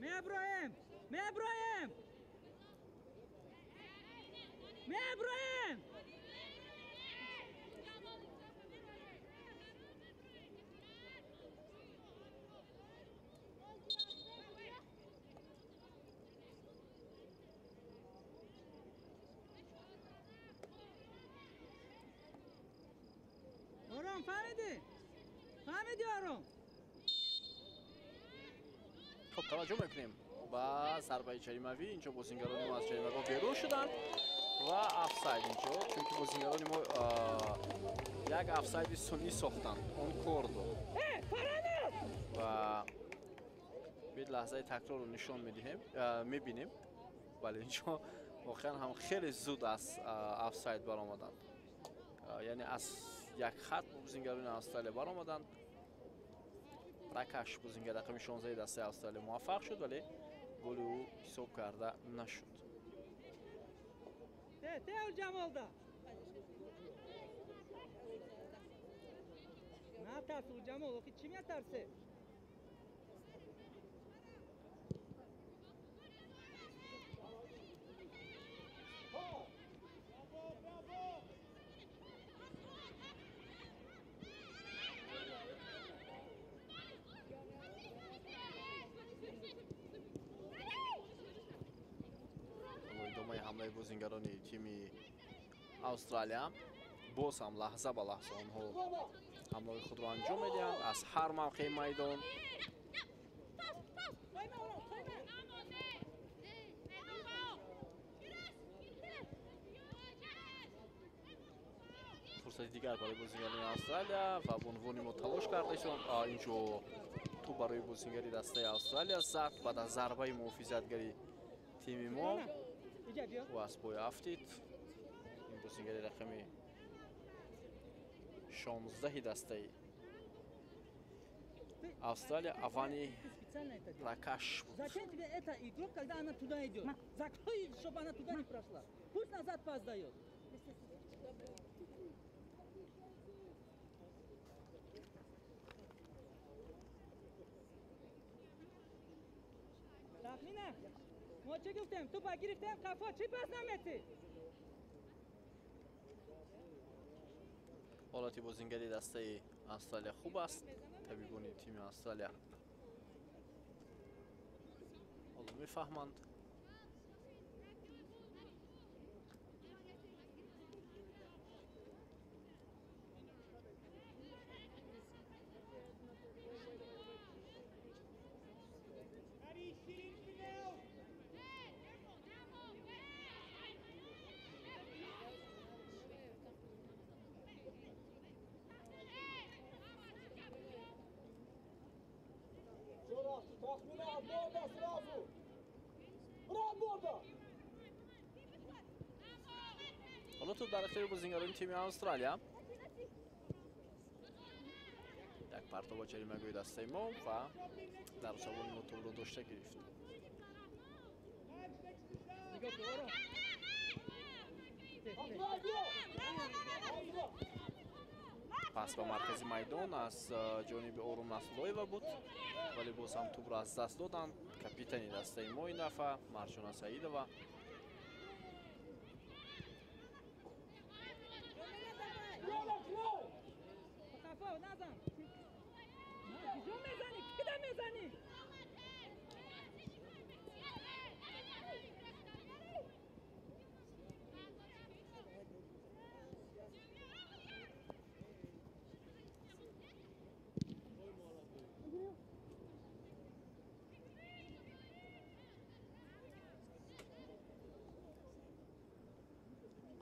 Меброем! Меброем! Меброем! آرام فهمیدی؟ فهمیدی آرام؟ خب توجه میکنیم با ضربه جریموی. اینجا بازیگران ما از جریمه بیرون شدن و افساید اینجا، چون که بازیگران ما یک افساید سنی ساختن اون کوردو و به لحظه تکرار رو نشان میبینیم. ولی اینجا واقعا هم خیلی زود از افساید برآمدند، یعنی از یک خط بازیگران استرالیا برآمدند. رکش بازیگر رقم 16 دسته استرالیا موفق شد ولی گل او حساب کرده نشد. تهل جمالدا نه ترسو جمال اوکی چی میترسه؟ ادامه حمله بازیگران تیم استرالیا باز هم لحظه به لحظه آنها حمله خود را انجام میدهند از هر موقع میدان. فرصت دیگر برای بازیگران استرالیا و به عنوان ما تلاش کردشون. اینجا تو برای بازیگری دسته استرالیا زد بعد از ضربه محافظتگری تیم ما و از پای افتید. این بازیگری رقم 16 دسته Австралия Авани Ракаш بود. Зачем тебе эта игрок, когда она туда идет? Закрой, чтобы она туда не прошла. Пусть назад пас дает. Тахмина, ما چه گفتم؟ تو با گرفتم قفا چی پس نمیتی؟ حالتی بازیگری دسته استرالیا خوب است. طبیبان تیم استرالیا حالا میفهمند. حالا تو در اختیار بازیگران تیم استرالیا. یک پرتاب جریمه‌گوی دسته ما و در زبان ما توپ رو داشته گرفت. پس به مرکز میدان از جانب آروم نصراللهیوا بود ولی باز هم توپ را از دست دادند. کاپیتان دسته ما این دفعه مرجان سعیدова.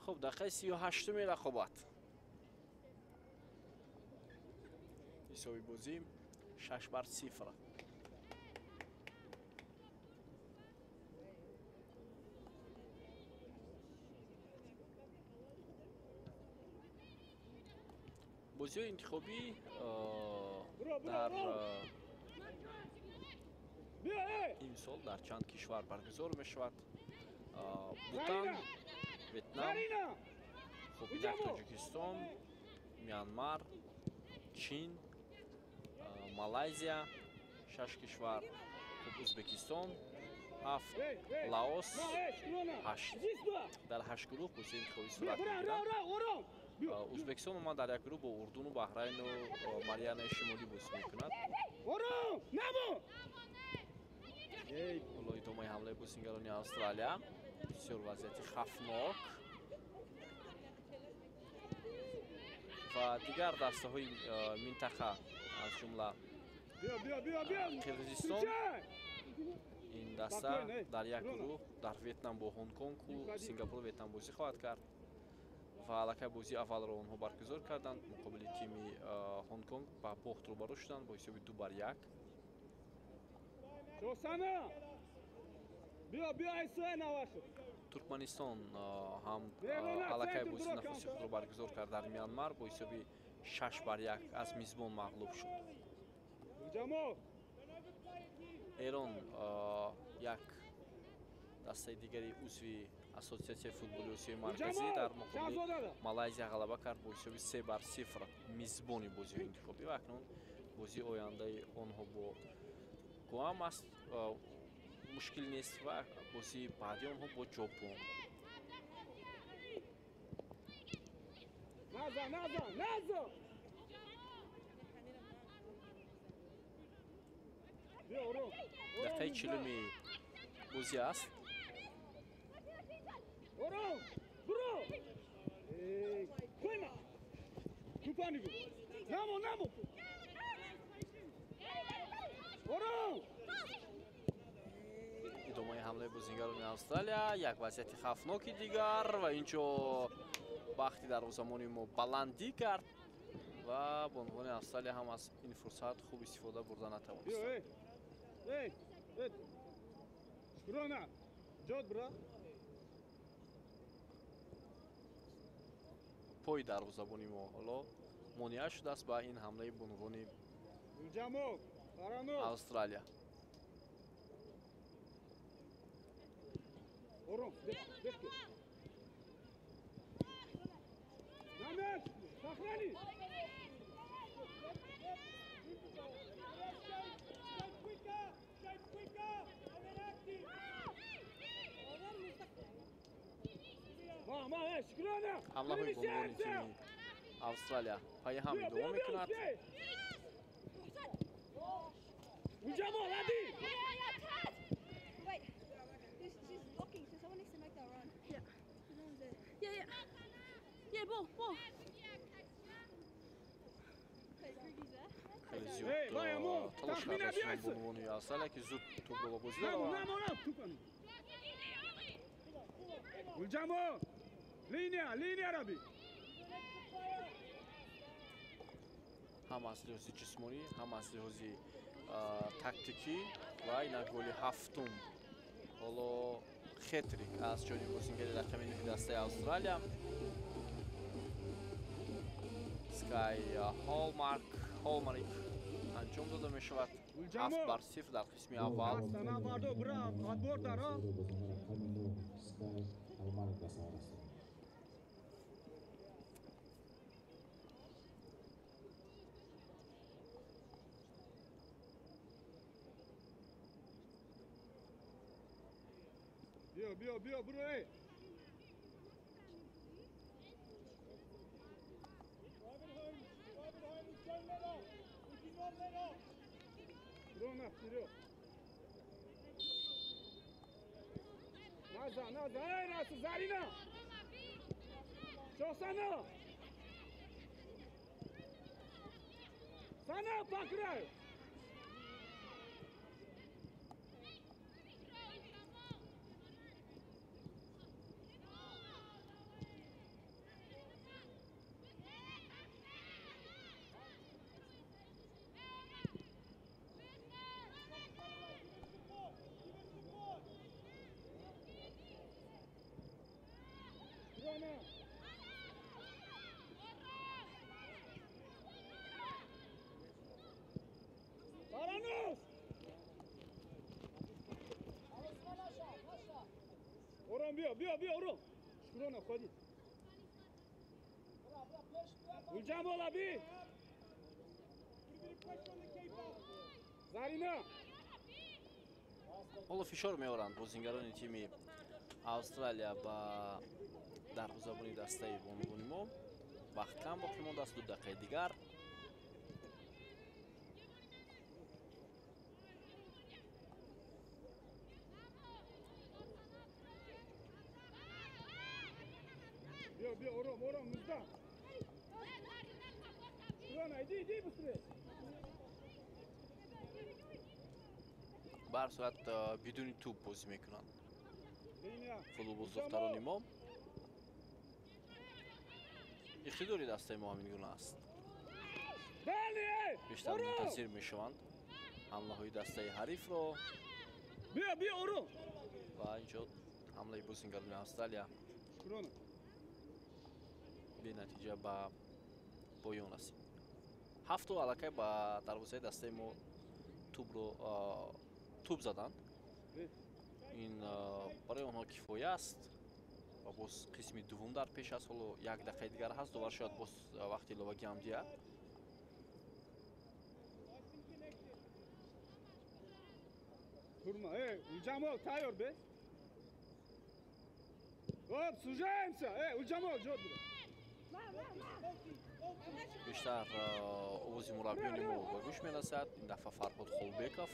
خب دقیقه 38 رقابت حسابی بازی 6-0. بازی انتخابی در این سال در چند کشور برگزار می شود. بوتان، ویتنام، خب تاجیکستان، میانمار، چین، مالایزیا 6 کشور، خب ازبکستان 7، لاوس 8. در 8 گروه بازی انتخابی صورت میگیرد. ازبکستان ما در یک گروه با اردن و بحرین و مریان شمالی بازی میکند. حالا ادامه حمله بازیگران استرالیا بسیار وضعیت خفناک و دیگر دسته های منطقه از جمله قرقیزستان این دسته در یک گروه در ویتنام با هنگ کنگ و سینگاپور ویتنام بازی خواهد کرد و علاقه بازی اول را آنها برگزار کردند مقابل تیم هنگ کنگ با باخت روبرو شدند با حساب 2-1. ترکمنستان هم علاقه بازی نخست خود را برگزار کرد در میانمار با حساب 6-1 از میزبان مغلوب شد. ایران یک دسته دیگری عضوی اساسیاسیون فوتبالی آسیای مرکزی در مقابل مالایزیا غلبه کرد با حساب 3-0 میزبانی بازی انتخابی و اکنون بازی آینده آنها با گوام است مشکل نیست و بازی بعدی آنها با ژاپن. دقیقه 40 بازی است. ادامه حمله بازیگران استرالیا یک وضعیت خفناکی دیگر و اینجا وقتی در زمانی ما بلندی کرد و بانوان استرالیا هم از این فرصت خوب استفاده برده نتوانستند. پای دروازه‌بانی ما حالا مانع شده است با این حمله بانوان استرالیا. حمله های بانوان تیم استرالیا پای هم ادامه میکند. خیلی زیاد تلاش کردن بانوان استرالیا که زود توپ را بازی دارند. هم از لحاظ جسمانی هم از لحاظ تاکتیکی و این گل هفتم حالا خطری از جانب بازیگر رقمی دسته استرالیا سکای هالمارک انجام داده می شود. 7-0 در قسم اول. بیا برو Nazar, Zarina! Sana! Sana, Pakra! Kurana. Baranus. Oran bia oran. Kurana khodi. Uljam bola bi. Zarina. ҳоло фишор меоранд бозингарони тими австралия ба дарвозабони дастаи бонувони мо. вақт кам боқӣ мондааст, 2 дақиқаи дигар. Bia oran muzda. Kurana иди быстрее. бар сурат бидуни тӯб бозӣ мекунанд Линия. футболбоздохтарони мо. иқтидори дастаи мо ҳамин гуна аст. Дали! бештар мунтазир мешаванд ҳамлаҳои дастаи ҳарифро. Bia oran. ва инҷо ҳамлаи бозингарони австралия Kurana. бенатиҷа ба поён расид. 7 аллакай ба дарвозаи дастаи мо тӯб заданд. ин барои онҳо кифоя аст ва боз қисми дуввум дар пеш аст. ҳоло 1 дақиқаи дигар ҳаст. довар шояд боз вақти иловагӣ ҳам диҳад. Kurma. Uljamol tayyor be. Hop, сужаемся. Uljamol jod bura. бештар овози мураббиёни мо ба гӯш мерасад. ин дафъа Фарҳод Холбеков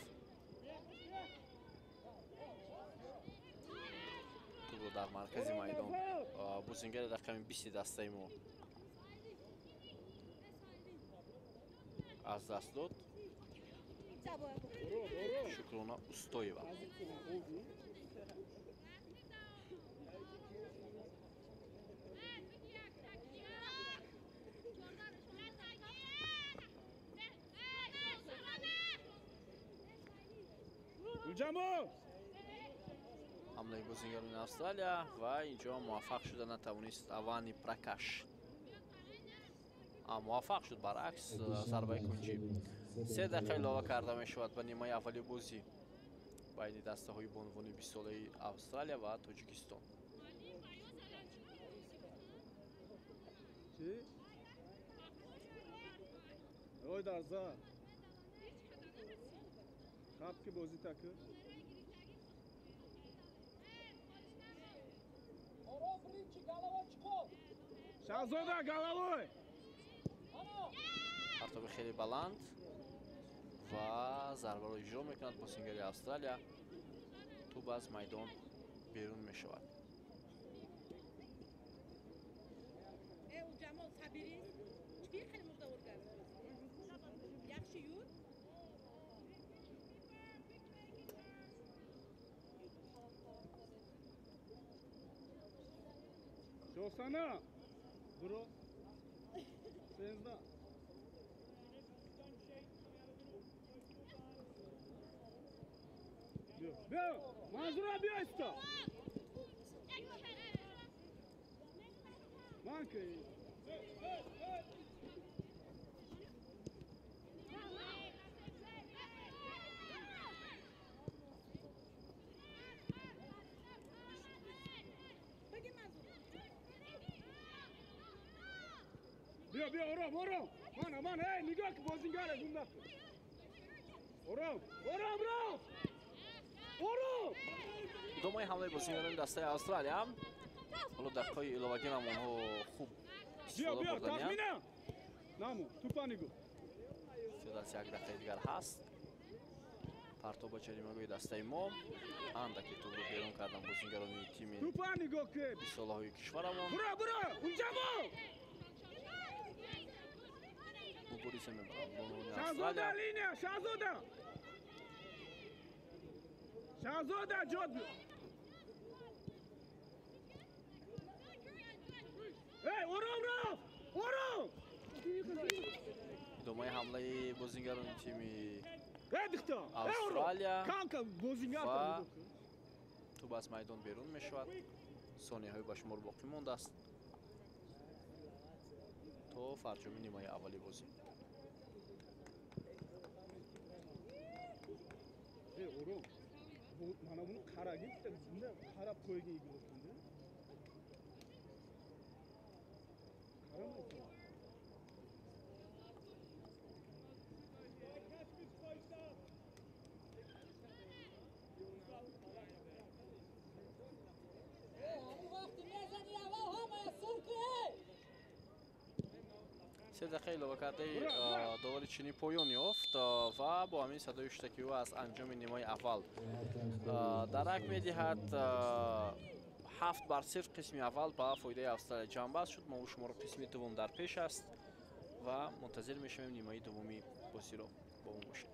тӯбро дар маркази майдон бозингари рақами 20 дастаи мо аз даст дод. Шукрона Устоева. Uljamol. ҳамлаи бозингарони австралия ва инҷо муваффақ шуда натавонист Авани Пракаш. муваффақ шуд баръакс зарбаи кунҷи. 3 дақиқа илова карда мешавад ба нимаи аввали бозӣ байни дастаҳои бонувони 20 солаи Австралия ва Тоҷикистон. Chi? Oy darza. Kapki bozi takı. Shahzoda головой. партоби хеле баланд ва зарбаро иҷро мекунад бозингари Австралия. тӯб аз майдон берун мешавад. Shoxsana. Bro. Senzda. Bia. Manzura bia ista. Manke. Bia oran. Man, nigah ki bozingare bunda. Oran, bro. Oran. идомаи ҳамлаи бозингарони дастаи Австралия. ҳоло дақиқаҳои иловагиам онҳо хуб истифода Bia, бурданд. tahmina. Namu, tupanigo. зиёд аз 1 дақиқаи дигар ҳаст. партоб ба ҷаримагоҳи дастаи мо. андаке тӯбро берун кардан бозингарони тими Tupanigo ke. 20 солаҳои кишварамон. Bro. Uljamol. мубориса мебаранд бонувони Shahzoda Австралия. liniya, Shahzoda jod. Oran. идомаи ҳамлаи бозингарони тими Дихта. Австралия Kanka bozingar. ва тӯб аз майдон берун мешавад. сонияҳои ба шумор боқӣ мондааст то фарҷоми нимаи аввали бозӣ. Oğlum, bana bunu kara git de bunda kara koy gibi olsun diye. Kara mı olsun? се дақиқаи иловакардаи довори чини поён ёфт ва бо ҳамин садои шутакиҳо аз анҷоми нимаи аввал дарак медиҳад. 7-0 қисми аввал ба фоидаи Австралия ҷамъбаст шуд. Мо шуморо қисми дуввум дар пеш аст ва мунтазир мешавем нимаи дуввуми бозиро. Бо мо бошед.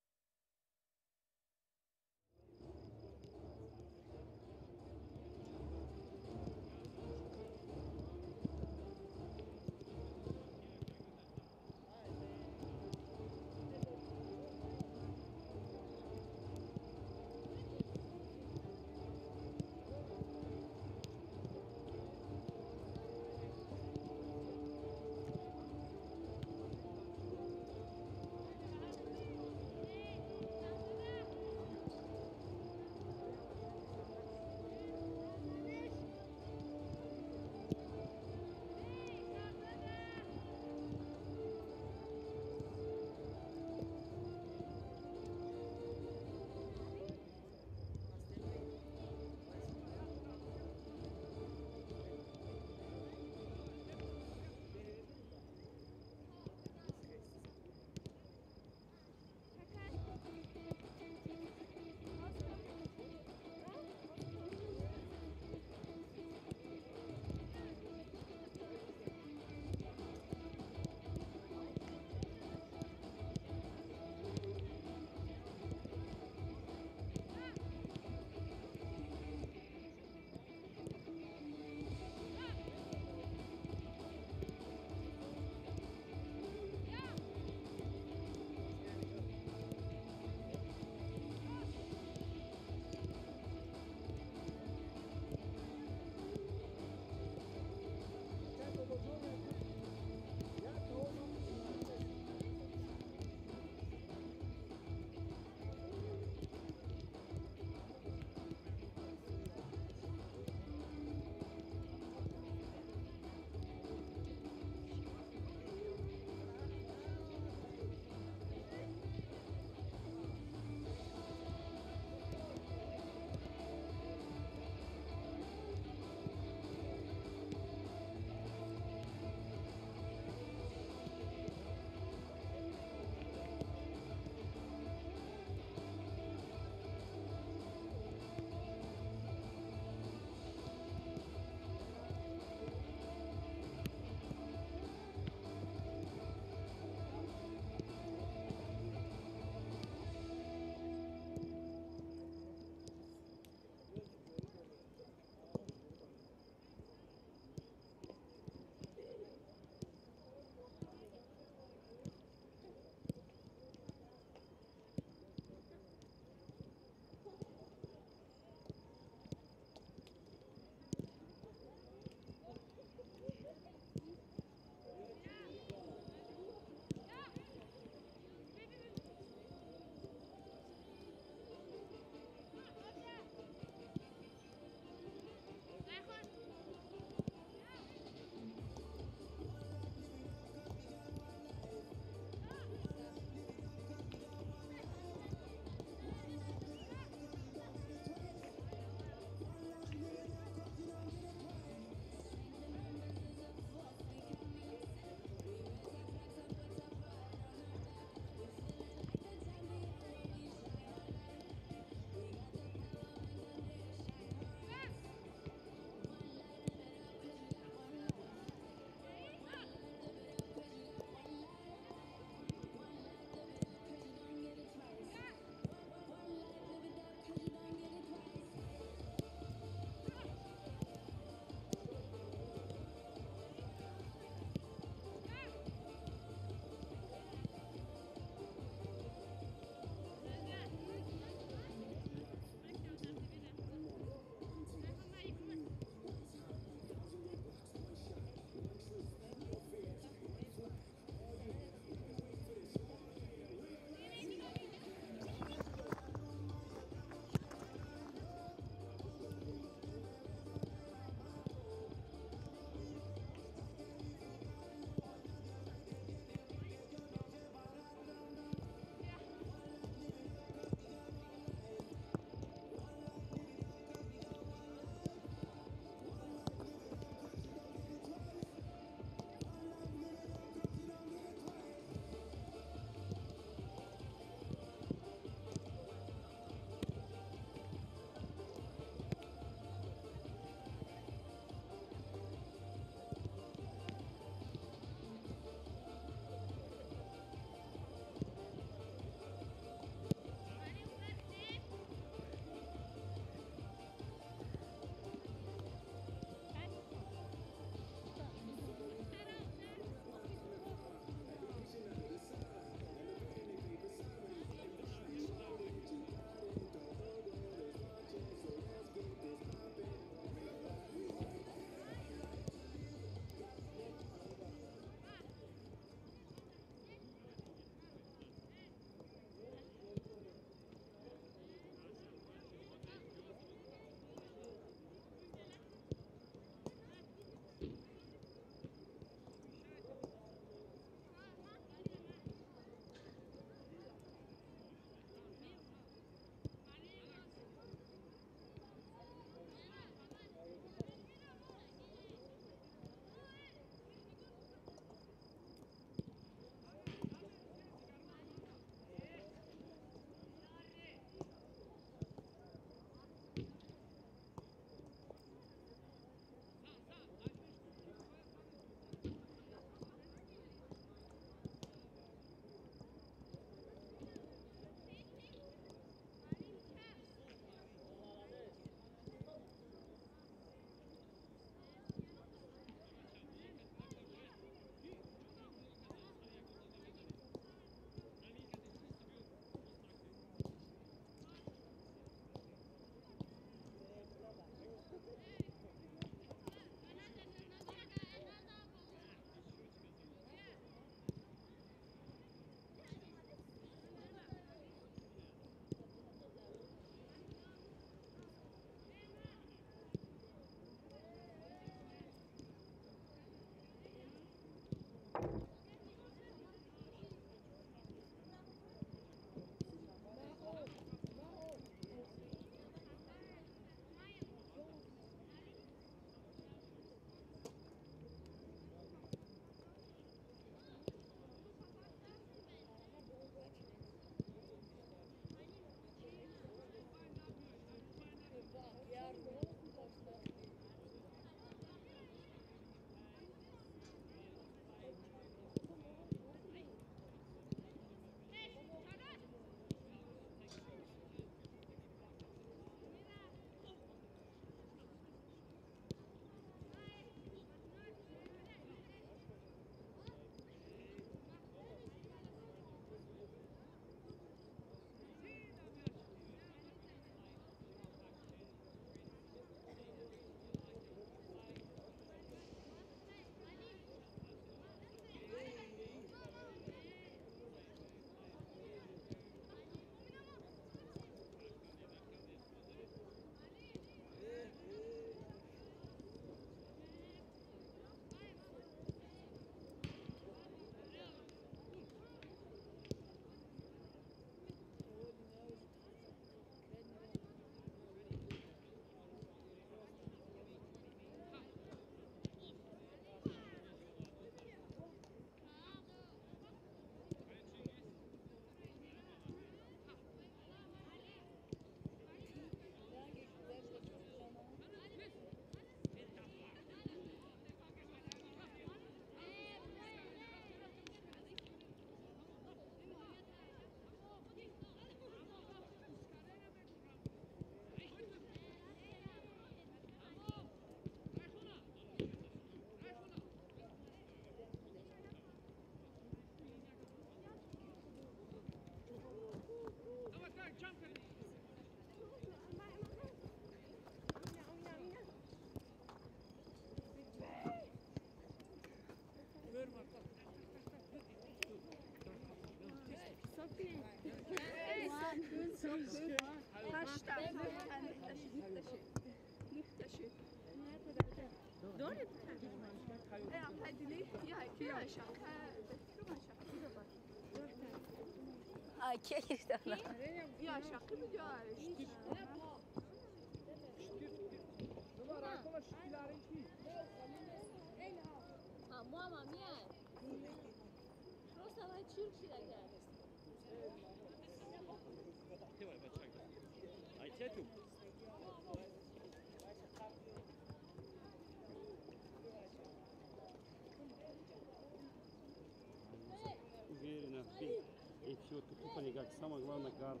Уверенно, бей. И все, ты тупо никак. Самое главное, гарно.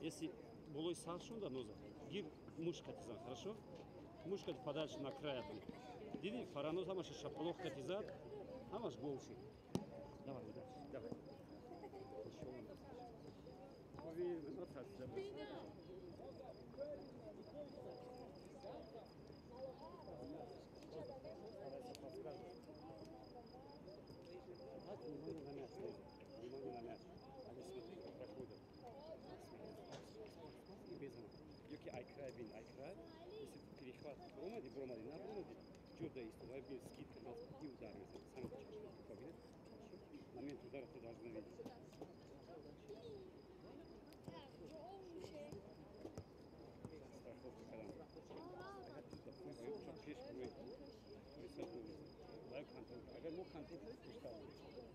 Если было сашун да ноза, гир мушка тизан, хорошо? Мушка подальше на край там. Диди, фараноз амаш шаплох катизат, амаш голши. Давай, давай. Еще он. Уверенно, вот так. Внимание на мяч. Внимание на мяч. Они смотри, как проходят. И без этого. Юки айкрай бин айкрай. Если перехват бромади, на бромади. Чудо есть, давай бин скидка нас и удар. Сам чашка победит. Момент удара ты должен видеть. Страховка когда. Çok geç burayı. Давай контроль. Agar мог контроль пустал.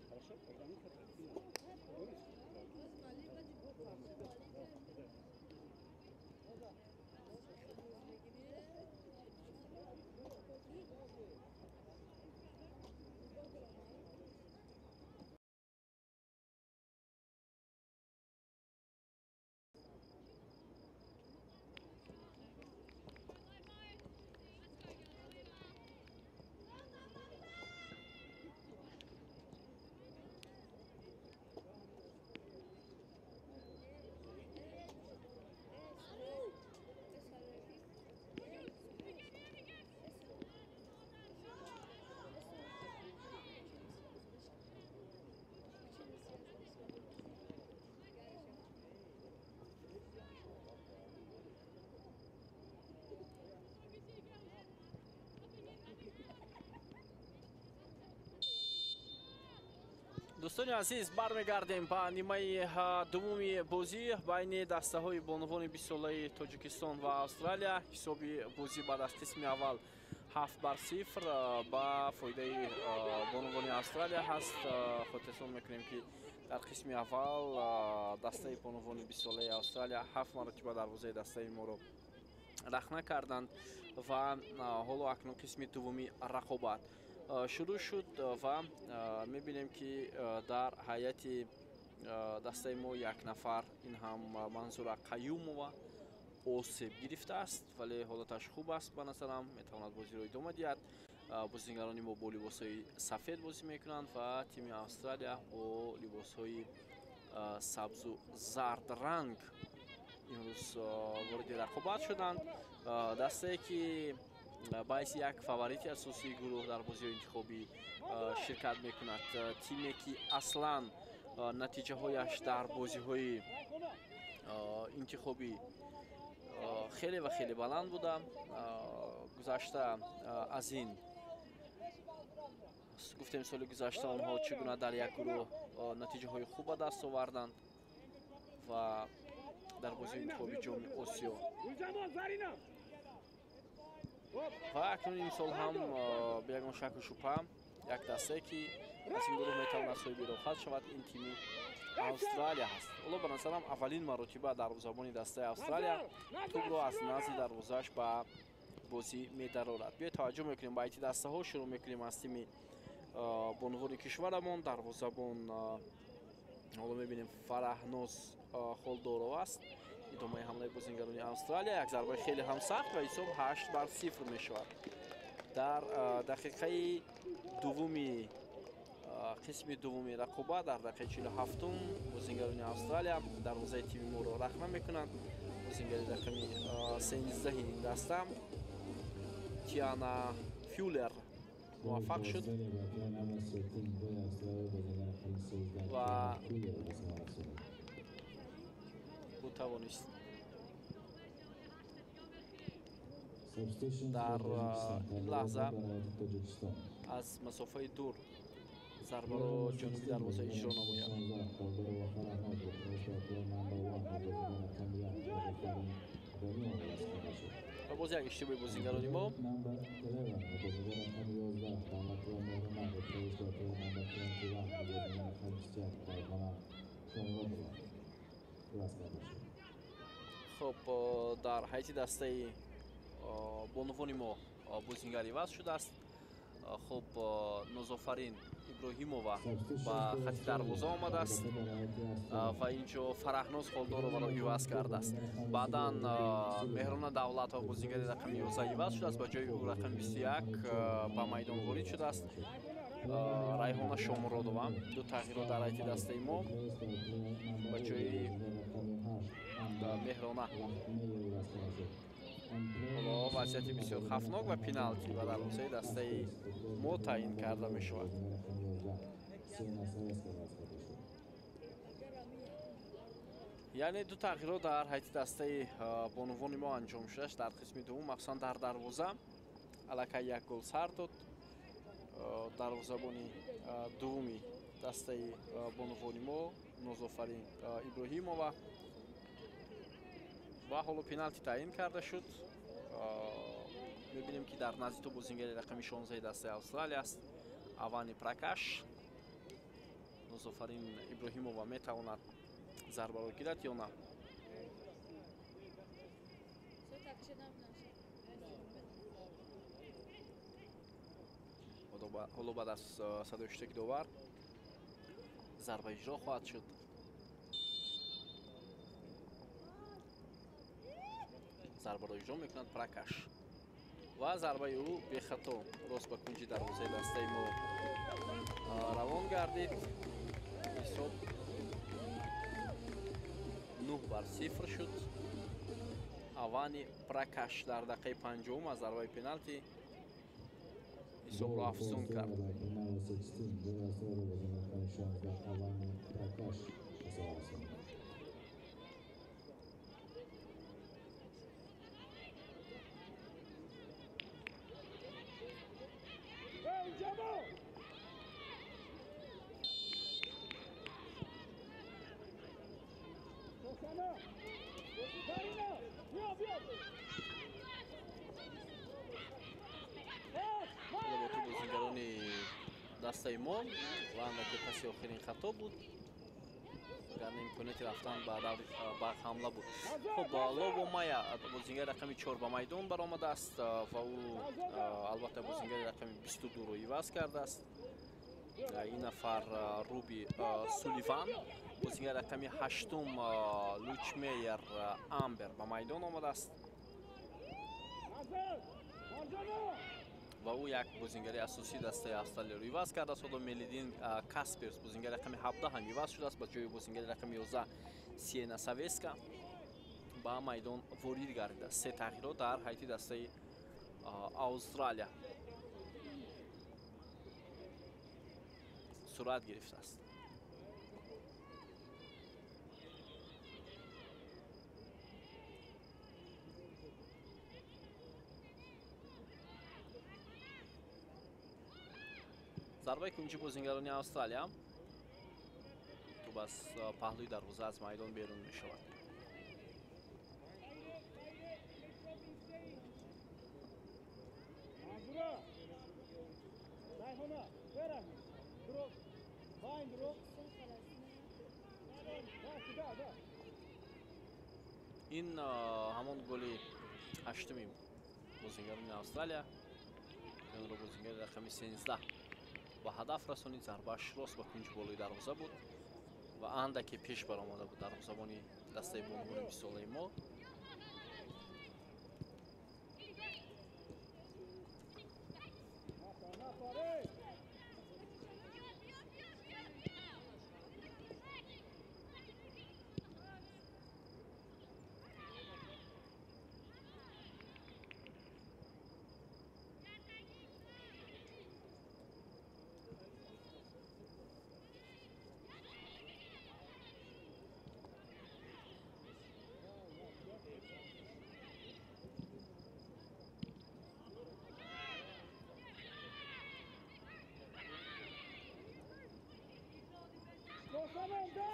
Хорошо? Тогда не хотят. دوستان عزیز برمیگردیم با نیمه دومی بازی بین دسته‌های بانوان 20 ساله تاجیکستان و استرالیا. حسابی بازی بعد از قسم اول 7-0 با فایده بانوان استرالیا هست. خاطرتون میکنیم که در قسم اول دسته بانوان 20 ساله استرالیا 7 مرتبه دروازه دسته ما رو رخنه کردند و حالا اکنون قسم دومی رقابت شروع شد و میبینیم که در هیئت دسته ما یک نفر، این هم منظور قیومова آسیب گرفته است، ولی حالتش خوب است. به نظرم میتواند بازی رو ادامه دهد. بازیگران ما با لباسهای سفید بازی میکنند و تیم استرالیا با لباسهای سبز و زرد رنگ امروز وارد رقابت شدند. دسته که باعث یک فاوریت اساسی گروه در بازی انتخابی شرکت میکند، تیمی که اصلا نتیجه هایش در بازی های انتخابی خیلی و خیلی بلند بوده. گذشته از این گفتیم سال گذشته آنها چگونه در یک گروه نتیجه های خوب به دست آوردند و در بازی انتخابی جام آسیا و اکنون این سال هم به یگان شک و شبهه یک دسته که از این گروه میتواند صاحب رقابت شود این تیم استرالیا هست. حالا به نظرم اولین مرتبه دروازه‌بان دسته استرالیا توپ را از نزد دروازه‌اش به بازی می‌درآورد. بیا توجه میکنیم با این دسته ها شروع میکنیم از تیم بانوان کشورمان. دروازه‌بان حالا میبینیم فرهناز خالدارو است. ادامه حمله بازیگران استرالیا، یک ضربه خیلی هم سخت و حساب 8-0 میشود. در دقیقه دومی قسم دومی رقابت در دقیقه 47 بازیگران استرالیا دروازه تیم ما را رقم میکنند. بازیگر رقم 13 دسته تیانا فیولر موفق شد و توانست Substitutions Dar for Tajikistan. lahza برای تاجیکستان. аз масофаи дур зарбаро ҷониби дарвоза иҷро намояд. ва боз як иштибоҳи бозингарони мо. хуб дар ҳайати дастаи бонувони мо бозингар иваз шудааст. хуб нозофарин иброҳимова ба хати дарвоза омадааст ва инҷо фараҳноз холдороро иваз кардааст. баъдан меҳрона давлатова бозингари рақами 11 иваз шудааст, ба ҷои ӯ рақами 21 ба майдон ворид шудааст. райҳона шомуродова ду тағйирот дар ҳайати дастаи мо ба ҷои меҳрона. ҳоло вазъияти бисёр хавфнок ва пеналти ба дарвозаи дастаи мо таъин карда мешавад. яъне ду тағйирот дар ҳайати дастаи бонувони мо анҷом шудааст дар қисми дуввум, махсусан дар дарвоза аллакай як гол сар дод дарвозабони дуввуми дастаи бонувони мо нозофарин иброҳимова. ва ҳоло пеналти таъин карда шуд. мебинем ки дар назди ту бозингари рақами 16 дастаи австралия аст авани пракаш. нозофарин иброҳимова метавонад зарбаро гирад ё на. ҳоло баъд аз садои шутаки довар зарба иҷро хоҳад шуд. зарбаро иҷро мекунад пракаш ва зарбаи ӯ бехато рост ба кунҷи дарвозаи дастаи мо равон гардид. ҳисоб 9-0 шуд. авани пракаш дар дақиқаи 50 аз зарбаи пеналти ҳисобро афзун кард. бозингарони дастаи мо ва андаке паси охирин хато буд, гарна имконияти рафтан ба ҳамла буд. хуб лово мая бозингари рақами 4 ба майдон баромадааст ва ӯ албатта бозингари рақами 22ро иваз кардааст. ин нафар руби суливан бозингари рақами 8 лучмейер амбер ба майдон омадааст ва ӯ як бозингари асосии дастаи австралияро иваз кардааст. ҳоло мелидин касперс бозингари рақами 17 ҳам иваз шудааст, ба ҷои бозингари рақами 11 сиена савеска ба майдон ворид гардидааст. се тағйирот дар ҳайати дастаи австралия сурат гирифтааст. зарбаи кунҷи бозингарони австралия туб аз паҳлӯи дарвоза аз майдон берун мешавад. ин ҳамон голи ҳаштуми бозингарони австралия. онро бозингари рақами 13 ба ҳадаф расонид. зарбааш рост ба кунҷи болои дарвоза буд ва андаке пеш баромада буд дарвозабони дастаи бонувони 20 солаи мо.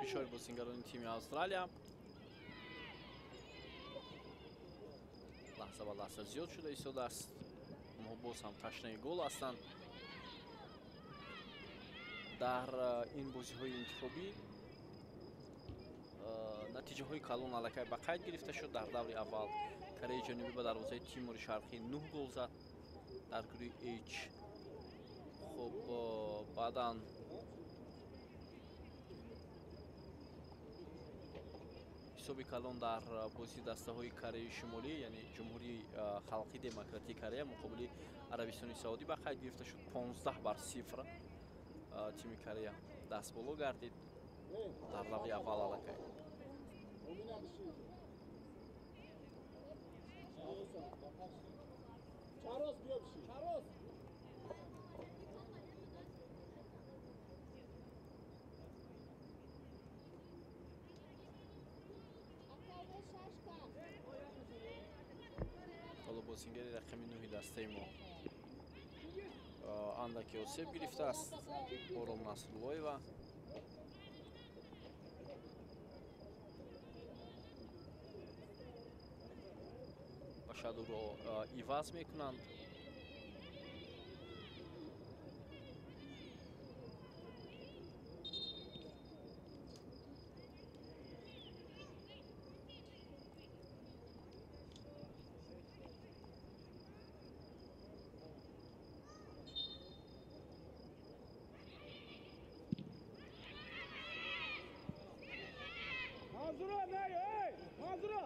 фишори бозингарони тими австралия. лаҳза ба лаҳза зиёд шуда истодааст. онҳо боз ҳам ташнаи гол ҳастанд. дар ин бозиҳои интихобӣ натиҷаҳои калон аллакай ба қайд гирифта шуд. дар даври аввал Кореяи ҷанубӣ ба дарвозаи Тимури Шарқӣ 9 гол зад дар гурӯҳи H. хуб баъдан ҳисоби калон дар бозии дастаҳои Кореяи Шимолӣ, яъне Ҷумҳурии Халқии Демократии Корея муқобили Арабистони Саудӣ ба қайд гирифта шуд. 15-0 тими Корея дастболо гардид дар даври аввал аллакай. ҳоло бозингари рақами 9 дастаи мо андаки осеб гирифтааст. Ором Насруллоева. башадуро иваз мекунанд. Manzura ne? Hey! Manzura!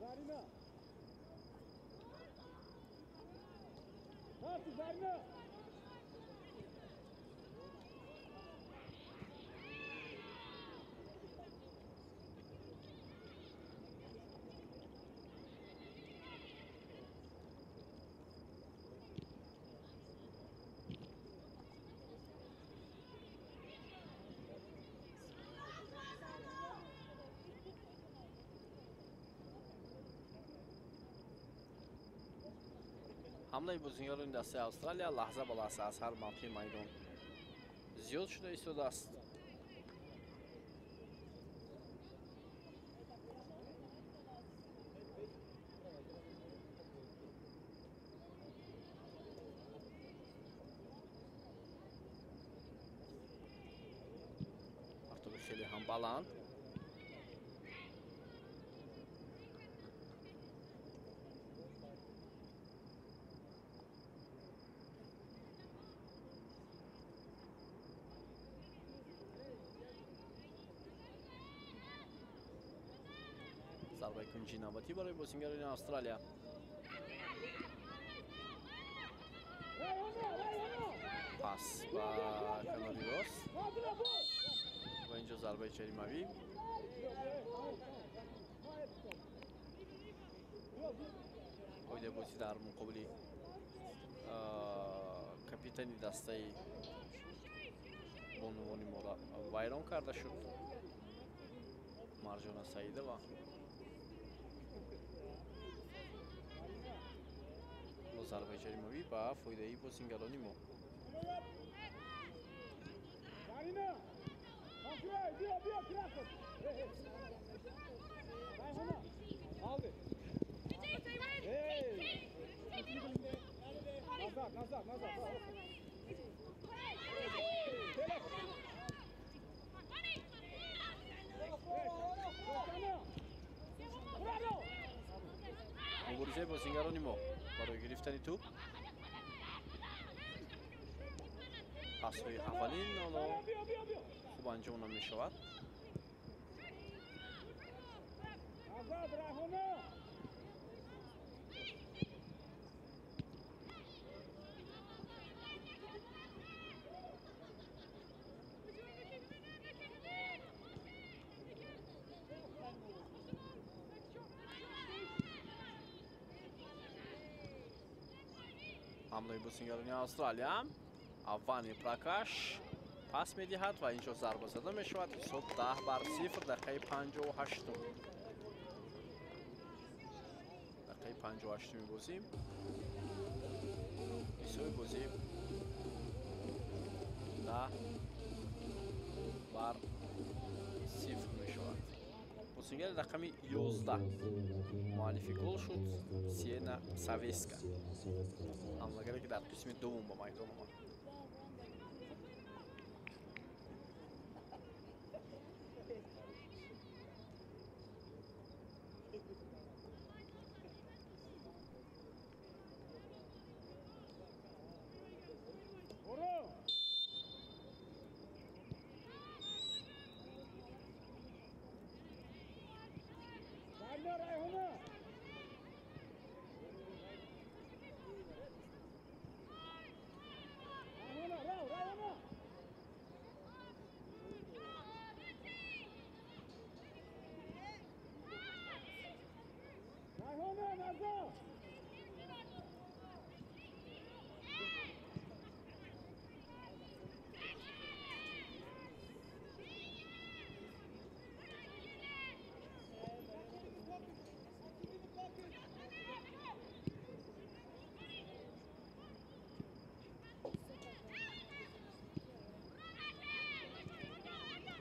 Zarina! Hadi Zarina! ҳамлаи бозингарони дастаи Австралия лаҳза ба лаҳза аз ҳар мавқеи майдон зиёд шуда истодааст. мартаби хеле ҳам баланд. зарбаи кунҷи навбатӣ барои бозингарони Австралия. пас ба канори рост ва инҷо зарбаи ҷаримавӣ. оида бозӣ дар муқобили капитани дастаи бонувони мо вайрон карда шуд. Марҷона Саидова. зарбаи ҷаримавӣ ба фоидаи бозингарони мо. муборизаи бозингарони мо барои гирифтани туп. пасҳои аввалин ҳоло хуб анҷом намешавад. ҳамлаи бозингарони Австралия. Аввани Пракаш پس می‌دهد و اینجا ضربه زده می‌شود. حساب 10-0 دقیقه 58. دقیقه 58 بازی. حساب بازی 10-0 می‌شود. بازیگر رقم 11 مؤلف گل شد سینا ساویسکا. حمله‌گری که در قسم دوم با میدان آمد.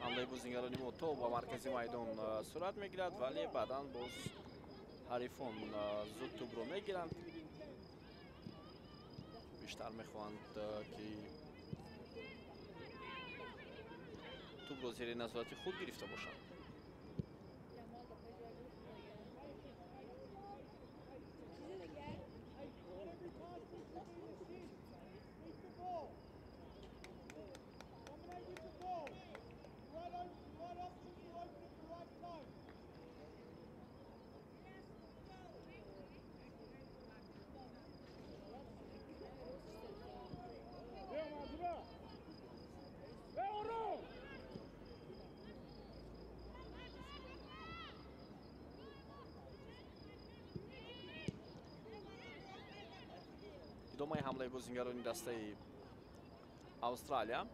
حمله بازیگران موتو با مرکزی میدان صورت میگیرد ولی بعداً باز حریفان زود توپ رو میگیرند. بیشتر میخواهند که توپ رو زیر نظارت خود گرفته باشند. ادامه حمله بازیگران دسته استرالیا.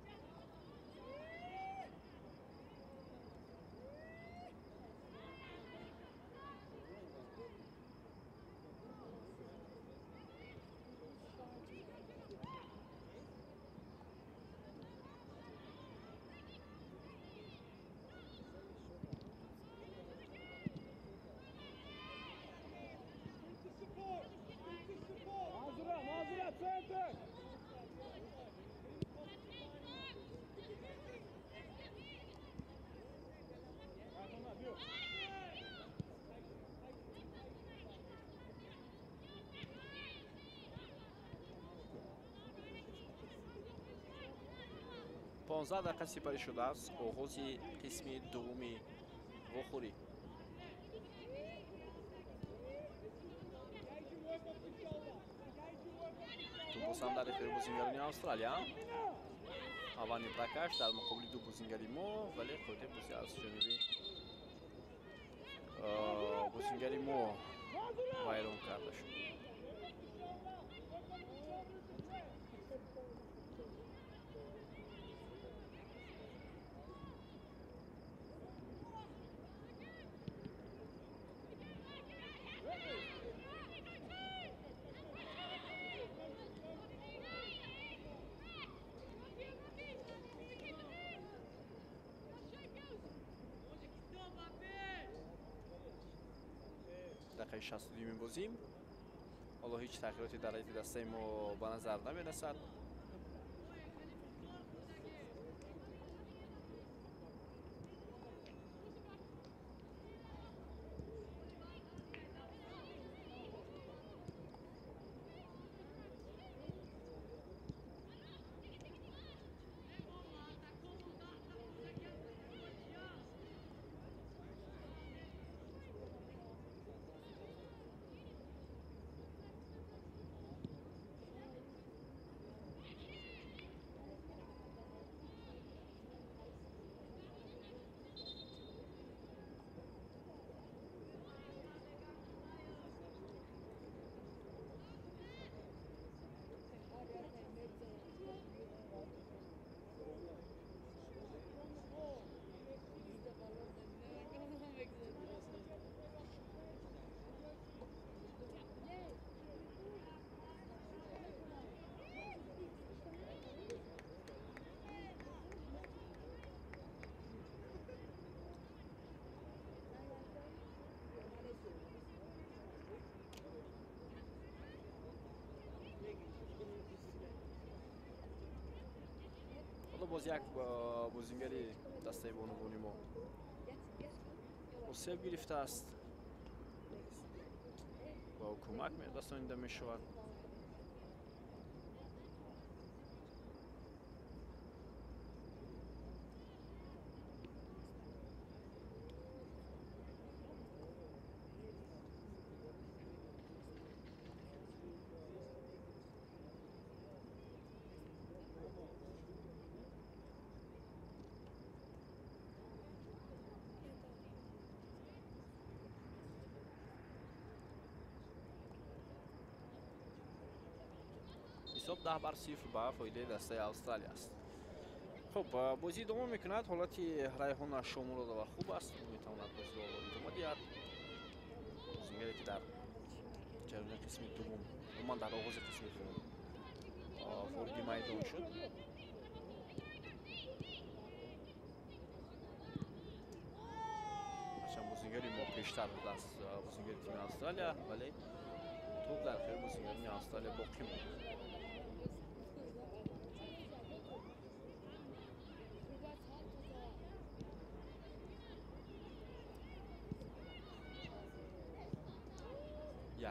پانزده دقیقه سپری شده است. آغاز قسم دوم واخوری. تو بازم در اختیار بازیگران استرالیا. اوانی پرکاش در مقابل دو بازیگری ما ولی خود بازی از جانبی بازیگری ما ویران کرده شد. دقیقه 62 بازی. حالا هیچ تغییراتی در حیط دسته ما به نظر نمی‌رسد. як бозингари дастаи бонувони мо осеб гирифтааст ба ӯ кӯмак расонида мешавад. ҳисоб 10-0 ба фоидаи дастаи австралия аст. хуб бозӣ давом мекунад. ҳолати райҳона шомилода ва хуб аст. метавонад бозиро идома диҳад. бозингаре ки дар ҷараёни қисми дуввум умуман дар оғози қисми дуввум вориди майдон шуд. ҳарчанд бозингари мо пештар будаст бозингари тими австралия, вале туп дар ихтиёри бозингарони австралия боқӣ монд.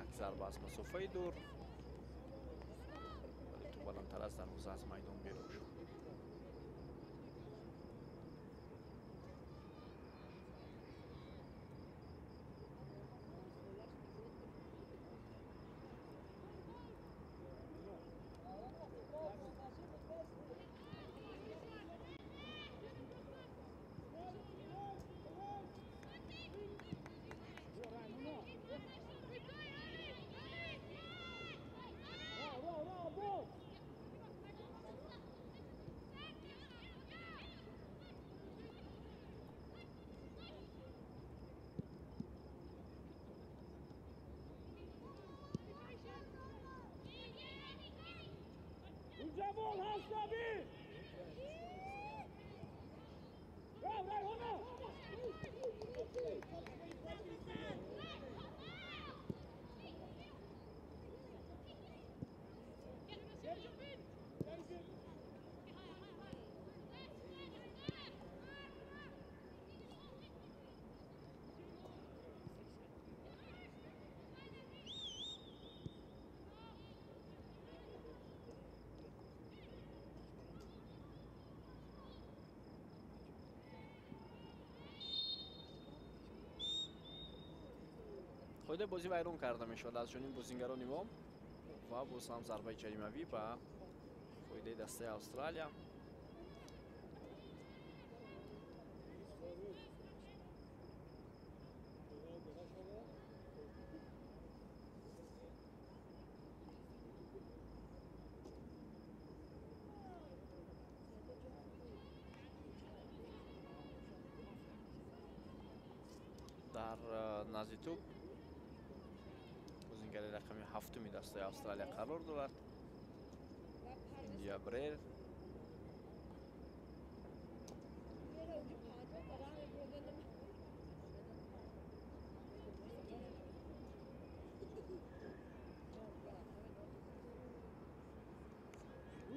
як зарба аз масофаи дур, вале ту баландтар аз дарвоза аз майдон берун шуд. جوان هستابی қоидаи бозӣ вайрон карда мешавад аз ҷониби бозингарони мо ва боз ҳам зарбаи ҷаримавӣ ба фоидаи дастаи австралия. дар назди туп бозингари рақами 7 дастаи австралия қарор дорад. Индия Брер.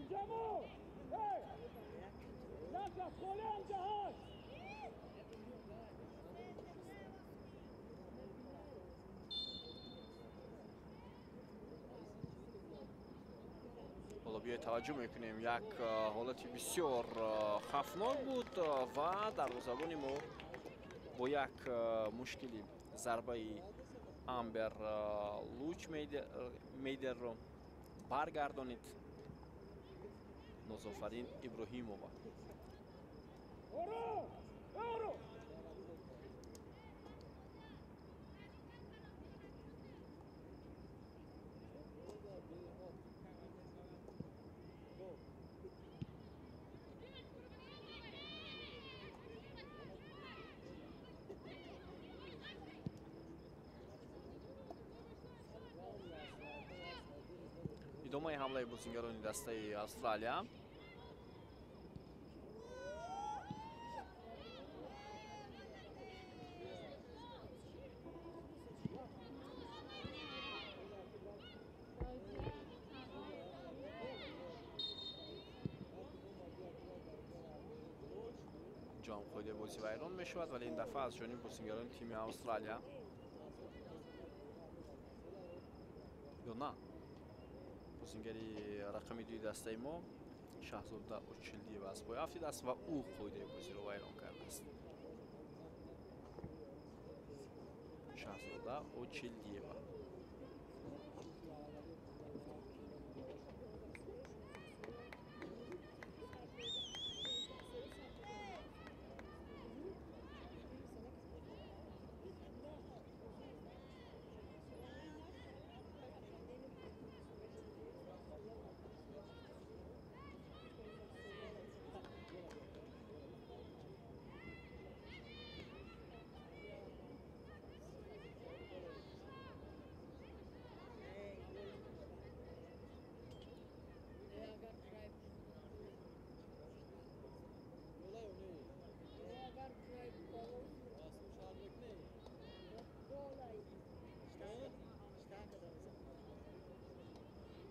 جوان نکه خوله هم جهاز ҳоло биёед таваҷҷӯҳ мекунем. Як ҳолати бисёр хавфнок буд ва дарвозабони мо бо як мушкили зарбаи Амбер Луч Мейдерро баргардонид Нозофарин Иброҳимова. идомаи ҳамлаи бозингарони дастаи австралия. اونجا هم قاعده بازی ویران میشود، ولی این دفعه از جانب بازیگران تیم استرالیا یا نه بازیگری رقم 2 دسته ما شاهزاده اوچلدیو از پای افتید است و او قاعده بازی رو ویران کرده است. شاهزاده اوچلدیو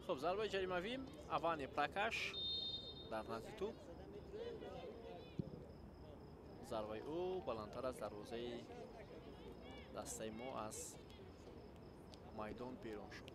خب ضربه جریمه‌ای اوانی پراکاش در نزد توپ. ضربه او بلندتر از دروازه دسته ما از میدان بیرون شد.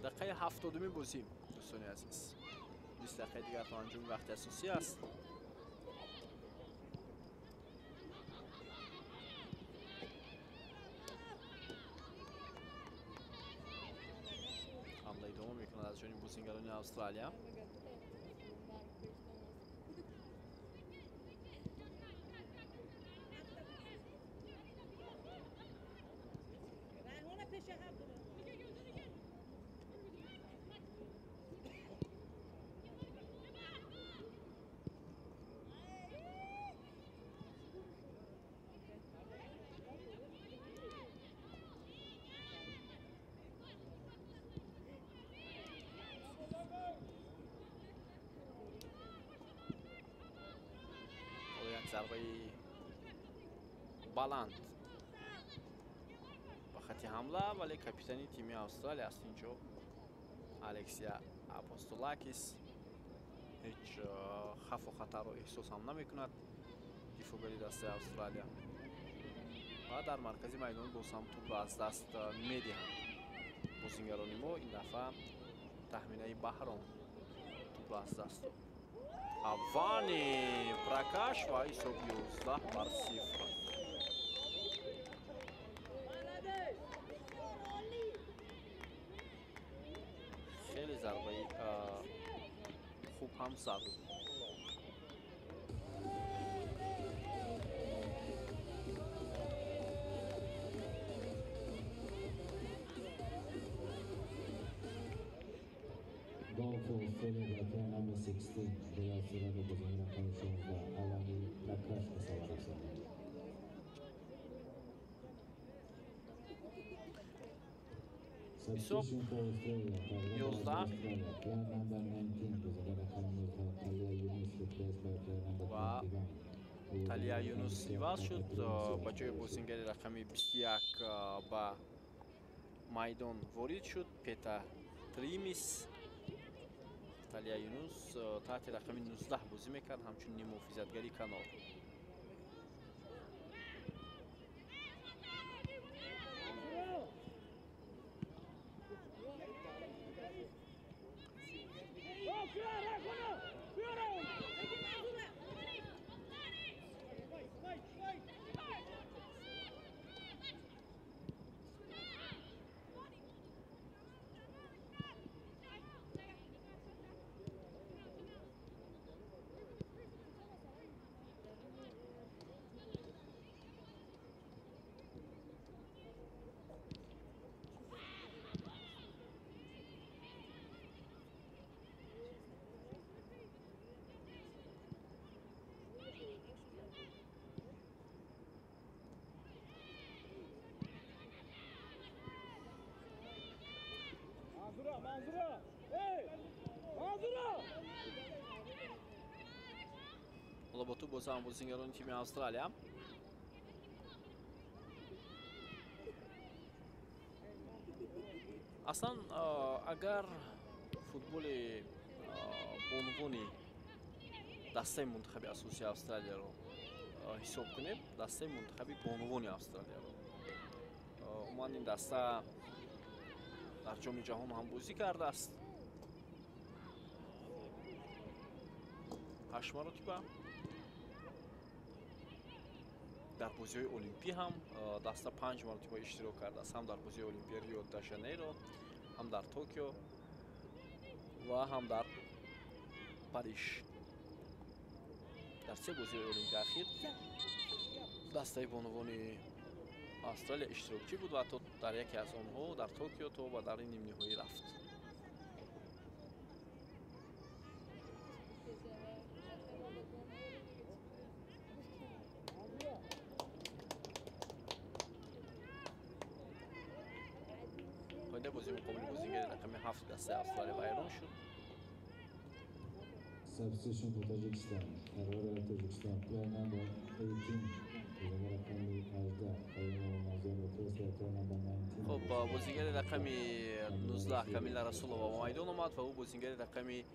دقیقه 70 بازی دوستان عزیز. 20 دقیقه دیگر تا انجام وقت اساسی است. حمله دوم میکند از جانب بازیگران استرالیا. ضربه بلند با خط حمله، ولی کاپیتان تیم استرالیا است اینجا الکسیا اپوستولاکیس هیچ خوف و خطر رو احساس هم نمی کند. دفاعگری دسته استرالیا و در مرکز میدان باز هم توپ را از دست می دهند بازیگران ما. این دفعه تخمینه بهرام توپ را از دست داد. اوانی پراکاش و حساب 11-0. خیلی ضربه خوب هم زد. Goal for Australia by player number 16. They are still under the conditions of Avani Prakash Kasavarasa. Substitution for Australia. Australia. Player number 19. Brazilian Academy of Talia Yunus replaced by player number 21. تالیا یونس عوض شد با جای بازیگر رقم 21 با میدان وارد شد. پیتا تریمیس. تالیا یونس تحت رقم 19 بازی میکرد، همچون نیم محافظتگری کنار. Ҳоло бо ту бозам бозингарони тими Австралия. Аслан агар футболи бонувони дастаи мунтахаби асосии Австралияро ҳисоб кунем, дастаи мунтахаби бонувони Австралияро, умуман ин даста дар ҷоми ҷаҳон ҳам бозӣ кардааст 8 маротиба. дар бозиҳои олимпӣ ҳам даста 5 маротиба иштирок кардааст, ҳам дар бозиҳои олимпияи Рио де Жанейро, ҳам дар Токио ва ҳам дар Париж. дар се бозиҳои олимпияи ахир дастаи бонувони Австралия иштирокчӣ буд ва то дар яке аз онҳо дар Токио то ба дар нимниҳоӣ рафт. оиндаи бозии муқобили бозингари рақами 7 дастаи Австралия вайрон шуд. Substitution for Tajikistan. Aurora Tajikistan. Player number 18. Bozingari raqami 18. Qayumov Nazar replace by player number 19. خب بازیگر رقمی 19 کامیلا رسولووا با میدان آمد و او بازیگر رقمی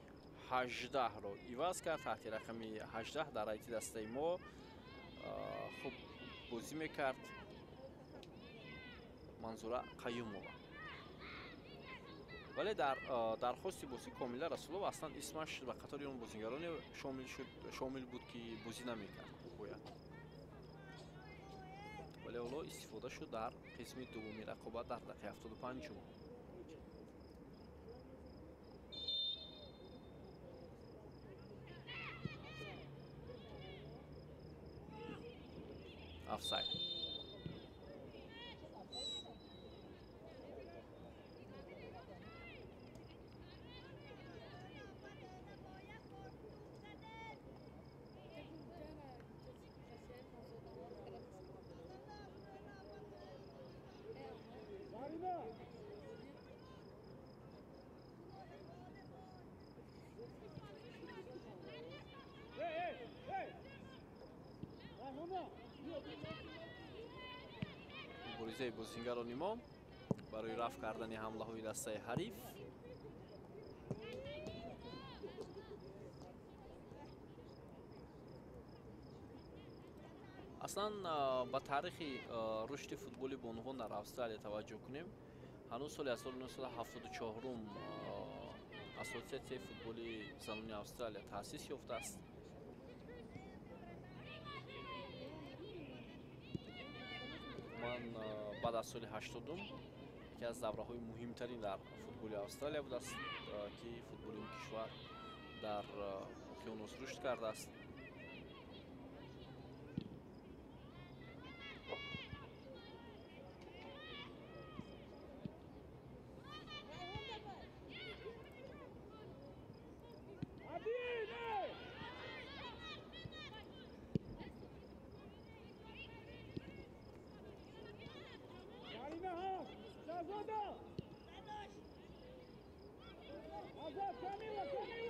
18 رو عوض کرد. تحت رقمی 18 در رایت دسته ما خب بازی میکرد منظوره قیومова. ولی در درخواست بازی کامیلا رسولووا اصلا اسمش به قطار اون بازیگران شامل بود که بازی نمیکرد باید. ولی حالا استفاده شد در قسم دومی رقابت در دقیقه 75. آفساید. بریزه بازیگران ما برای رفع کردن حمله های دسته حریف. اصلا با تاریخ رشد فوتبال بانوان در استرالیا توجه کنیم، هنوز سال 1974 اسوسیاسیون فوتبال زنان استرالیا تأسیس یافته است. من بعد از سال 80 یکی از دوره‌های مهمترین در فوتبال استرالیا بود است که فوتبال این کشور در اقیانوس رشد کرده است.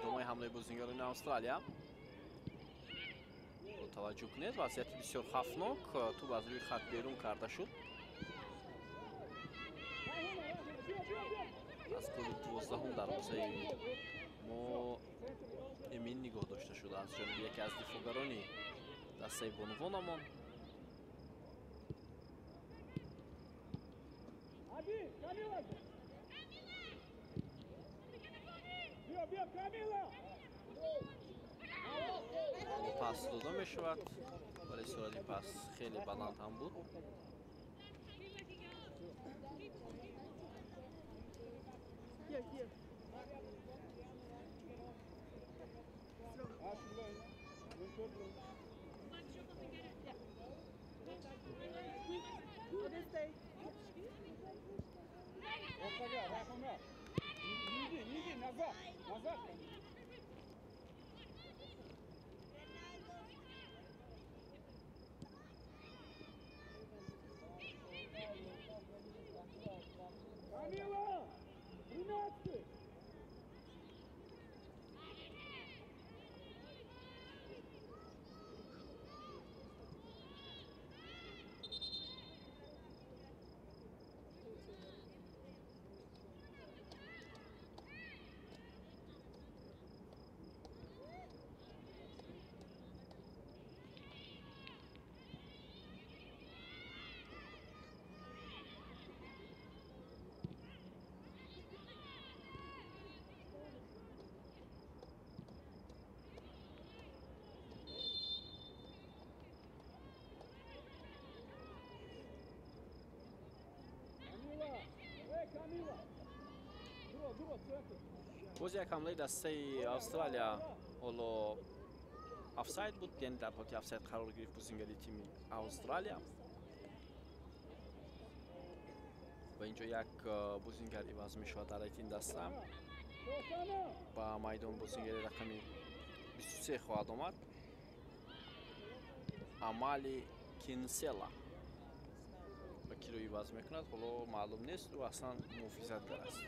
دومای حمله بازیگران استرالیا با توجه کنید وضعیت بسیار خطرناک توپ از روی خط بیرون کرده شد. از گل 12 دروازه ما امین نگاه داشته شده از جانب یکی از دفاعگران دسته بانوانمان. پاس داده می شود ولی سرعت پاس خیلی بلند هم بود. боз як ҳамлаи дастаи австралия ҳоло офсайд буд, яъне дар ҳолати офсайд қарор гирифт бозингари тими австралия. ва инҷо як бозингар иваз мешавад дар ин даста. ба майдон бозингари рақами 23 хоҳад омад. Амали Кинсела ба киро иваз мекунад, ҳоло маълум нест, ӯ аслан муҳофизатгар аст.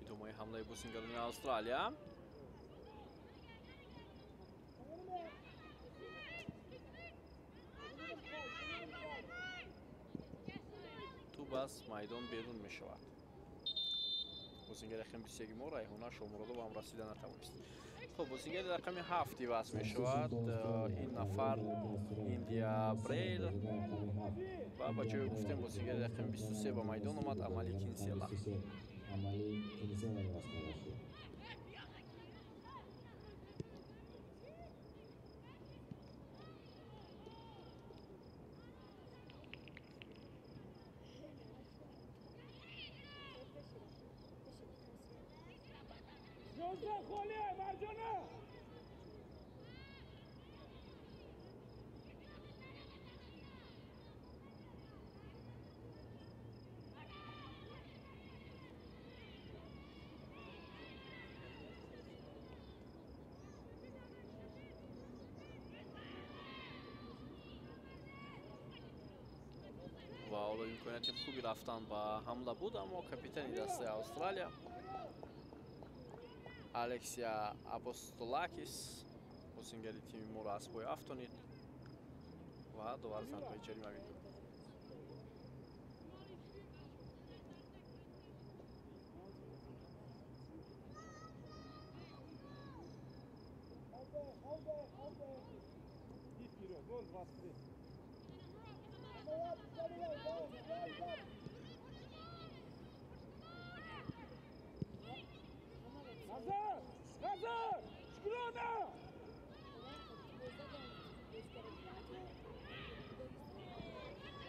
идомаи ҳамлаи бозингарони австралия. туб аз майдон берун мешавад. бозингари рақами 21 мо Райҳона Шомуродова ҳам расида натавонист. хуб, бозингари рақами 7 иваз мешавад. ин нафар Индия Брейл ва ба ҷои гуфтем бозингари рақами 23 ба майдон омад, Амали Кинсела. Амали Кинсела иваз карда шуд. ва ҳоло имконияти хуби рафтан ба ҳамла буд, аммо капитани дастаи австралия Алексия Апостолакис бозингари тими моро аз пой афтонид ва довар зарбаи ҷаримавӣ дод.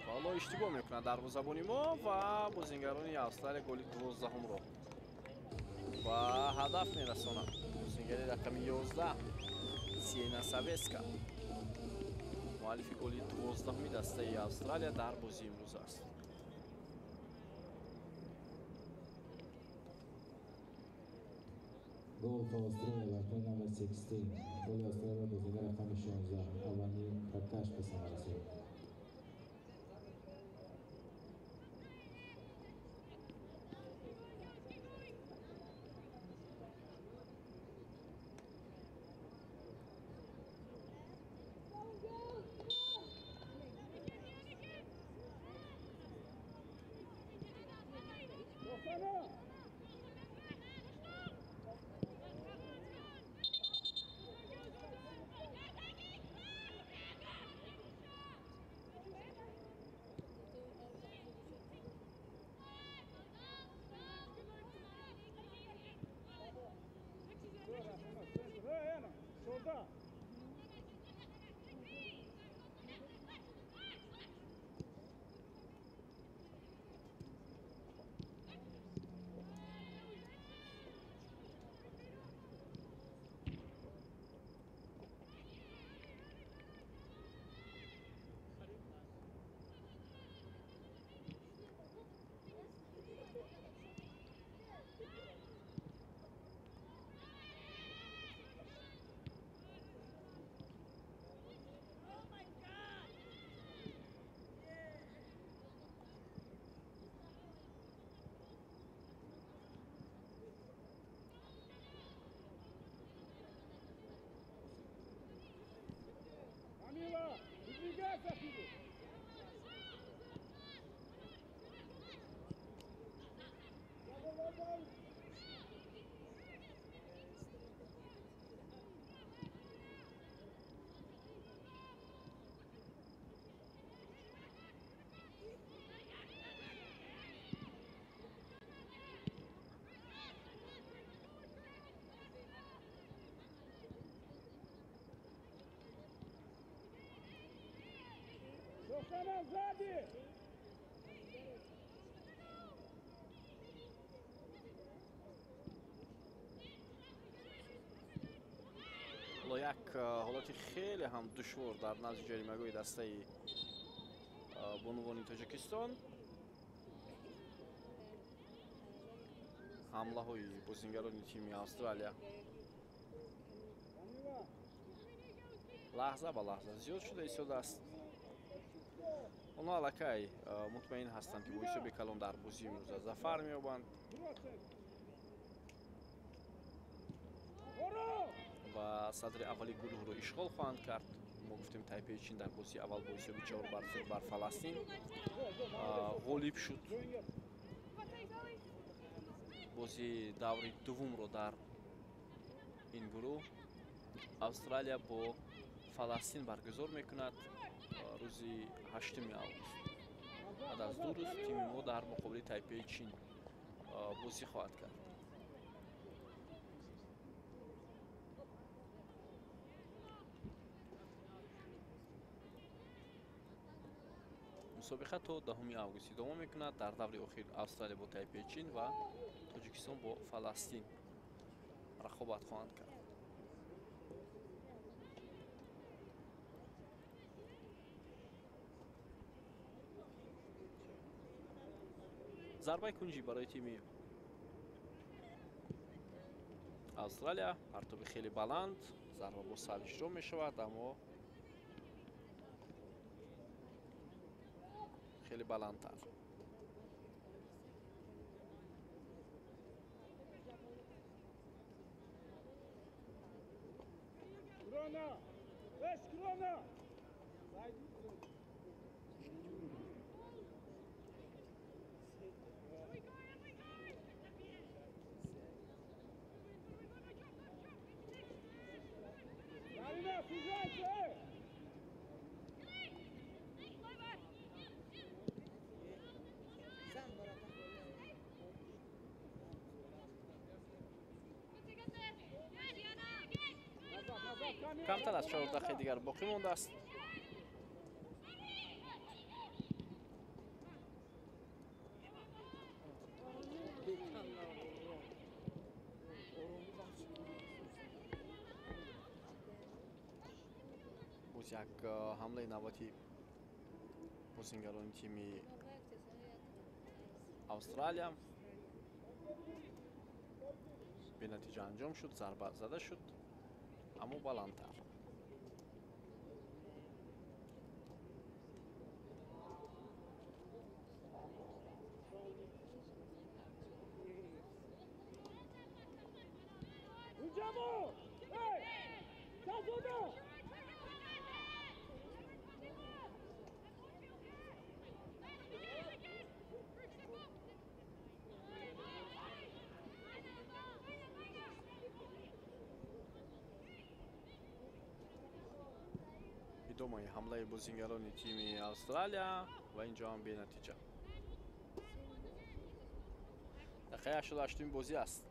ҳоло иштибоҳ мекунад дарвозабони мо ва бозингарони австралия голи 12-умро ба ҳадаф мерасонад. бозингари рақами 11 Сиена Савеска муаллифи голи 12-уми дастаи австралия дар бозии имрӯз аст. Goal for Australia, play number 16. Goal Australia, bozingari raqami 16. Avani Prakash به ثمر رسید. Roxana zadi. حالا یک حالت خیلی هم دشوار در نزد جریمه‌گاه دسته بانوان تاجیکستان. حمله های بازیگران تیم استرالیا لحظه به لحظه زیاد شده ایستاده است. آنها الکی مطمئن هستند که بایسته بکلان در بازی امروز ظفر می‌یابند و صدر اولی گروه رو اشغال خواهند کرد. ما گفتیم تایپه چین در بازی اول بایسته 4-0 بر فلسطین غالب شد. بازی دوری دوم رو در این گروه استرالیا با فلسطین برگزار میکند روزی 8 آگوست. بعد از 2 روز تیم ما در مقابل تایپه چین بازی خواهد کرد. مسابقه تا 10 آگوست ادامه میکند. در دور اخیر استرالیا با تایپه چین و تاجیکستان با فلسطین رقابت خواهند کرد. ضربه کنجی برای تیم استرالیا، پرتاب خیلی بلند، ضربه با سر اجرا می شود اما خیلی بلندتر. Krona. 5 krona. Marina, słuchajcie! کمتر از 4 دقیقه دیگر باقی مانده است. باز یک حمله نوبتی بازیگران تیم استرالیا به نتیجه انجام شد. ضربه زده شد اما بلندتر. Uciamo! Ej! Zawoda! ادامه حمله بازیگران تیم استرالیا و اینجا هم به نتیجه. دقیقه 88 بازی است.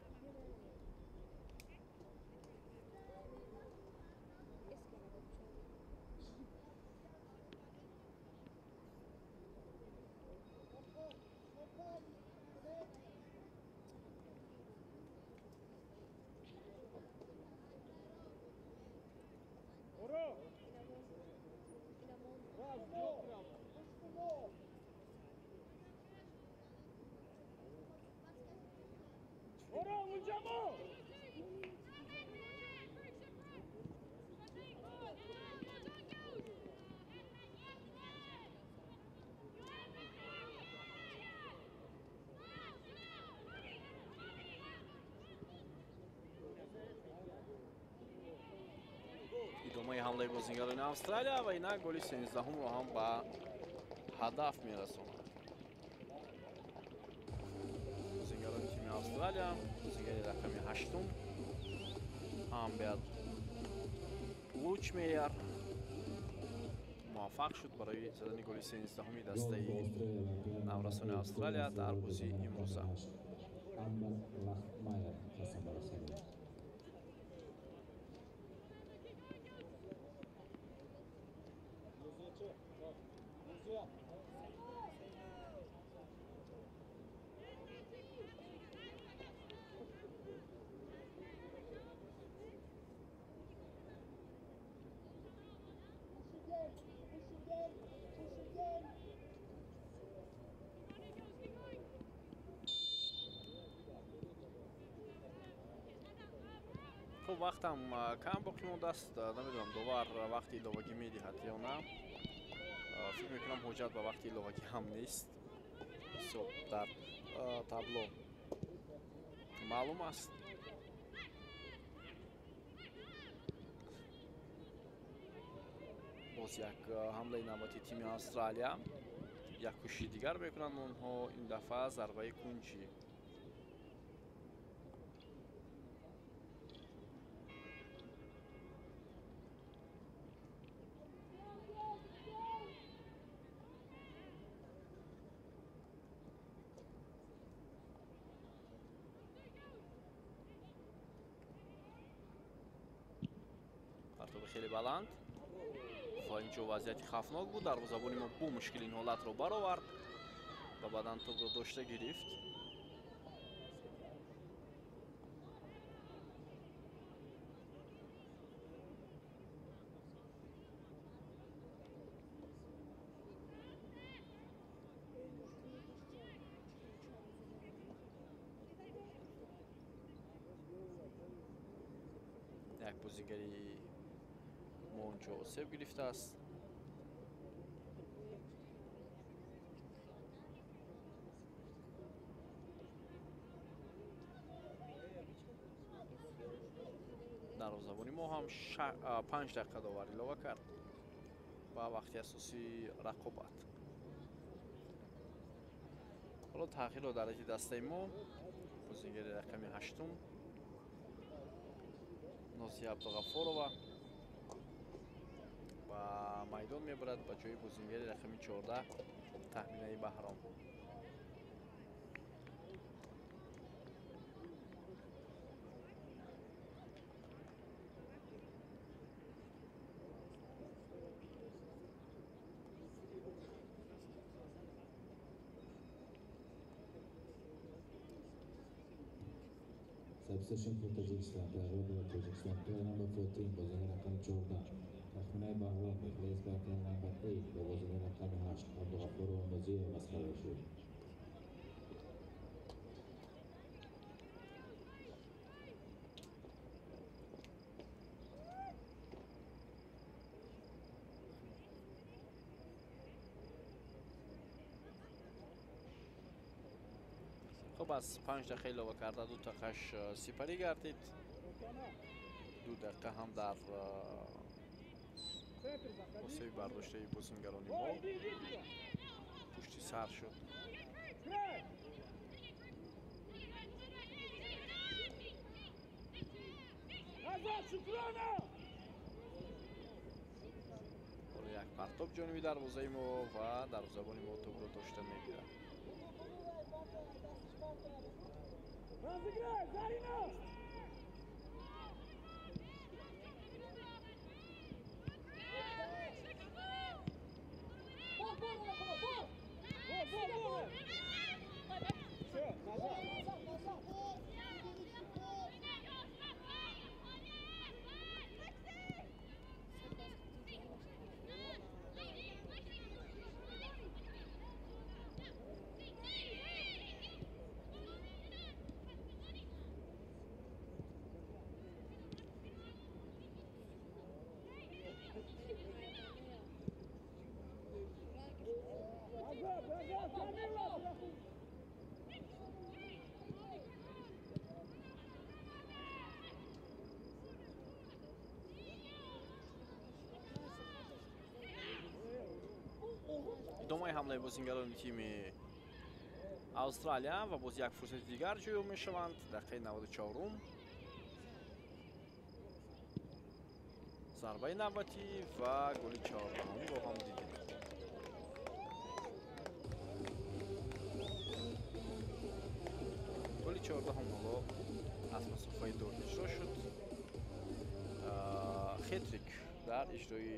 Oro! Raz, dwa, Oro, uciamo! ادامه حمله بازیگران استرالیا و اینا گل 13 رو هم به هدف میرسوند. بازیگران تیم استرالیا، بازیگر رقم 8 امبر لوچمیر موفق شد برای زدن گل 13 دسته نورسان استرالیا در بازی امروزه. Amber Lachmeier kasaba rasidi. خب وقتم کم باقی مونده است. نمیدونم دوبار وقتی ایلوگی میدهد یا نه. فکر میکنم حجت به وقتی ایلوگی هم نیست. در تابلو معلوم است. باز یک حمله نوبتی تیم استرالیا. یک کوشش دیگر میکنند اونها این دفعه ضربه کنجی. خیلی بلند و اینجا وضعیت خفناک بود. دروازه‌بان ما با مشکل این حالت رو برآورد و بعداً توپ رو داشته گرفت. یک بازیگری اونجا سیو گرفته است. دروازه‌بانی ما هم 5 دقیقه داوری اضافه کرد با وقتی اساسی رقابت. حالا تغییر رو در دسته ما بازیگری رقمی 8 نازی عبدالغفورова و میدان میبرد به جای بازیگری رقمی 14 تحمینه بهرام. Substitution for Tajikistan, player number Tajikistan, player number 14, بازیکن رقم 14 تخمینه بهرام replaced by player number 8 با بازیکن رقم 8 عبدالغفور نازی مسخره شد. خب از 5 دقیقه اضافه کرده 2 دقیقه‌اش سپری گردید. 2 دقیقه هم در واسه برداشته بازیگران ما پشت سر شد. حالا یک پرتاب جانبی دروازه ما و دروازه‌بان ما توپ رو داشته میگیره. ادامه حمله بازیگران تیم استرالیا و باز یک فرصت دیگر جویا میشوند. دقیقه 94 ضربه نوبتی و گل 4 رو هم دیدیم. گل 14 هم حالا از مسافه دور اجرا شد. خیتریک дар иҷрои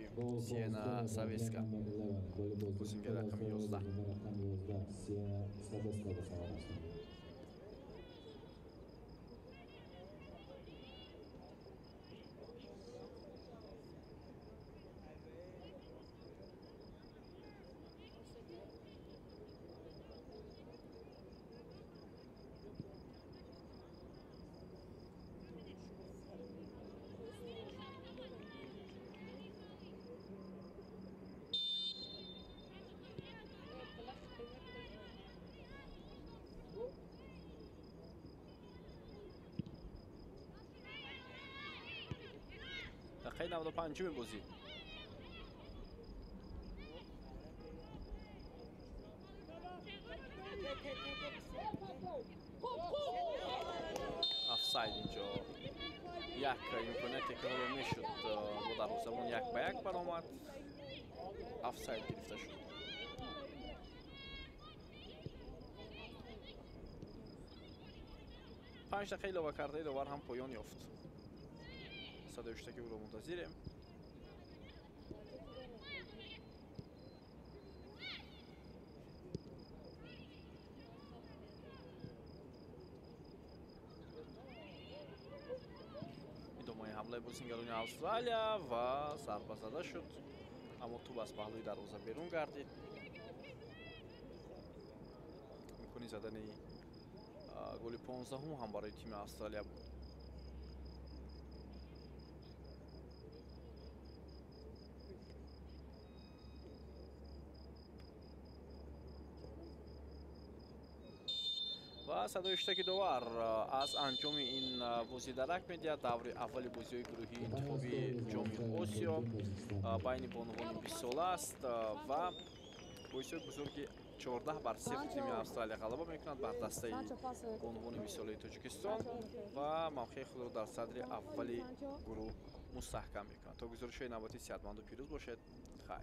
Сиена Савеска. Бозингари рақами 11. Siena Saveska ба савол ҳастанд. دقیقه 95 بازی. آفساید اینجا. یک امکاناتی که رو میشد با دروازه‌بان 1-1 برآمد. آفساید گرفته شد. 5 دقیقه علاوه کرده داور هم پایان یافت. صدای اشتکی او رو منتظریم. ادامه حمله بازیکنان استرالیا و ضربه زده شد، اما توپ از پهلوی دروازه بیرون گردید. امکانی زدن گل 15 هم برای تیم استرالیا بود. و صدای اشتکی داور از انجام این بازی درک می‌دهد. دور اول بازی‌های گروهی انتخابی جام آسیا بین بانوان 20 ساله است و بازی بزرگی 14-0 تیم استرالیا غلبه می‌کند بر دسته بانوان 20 ساله تاجیکستان و موقع خود را در صدر اول گروه مستحکم می‌کند. تا گزارش نباتی صحتمند و پیروز باشد. خیر.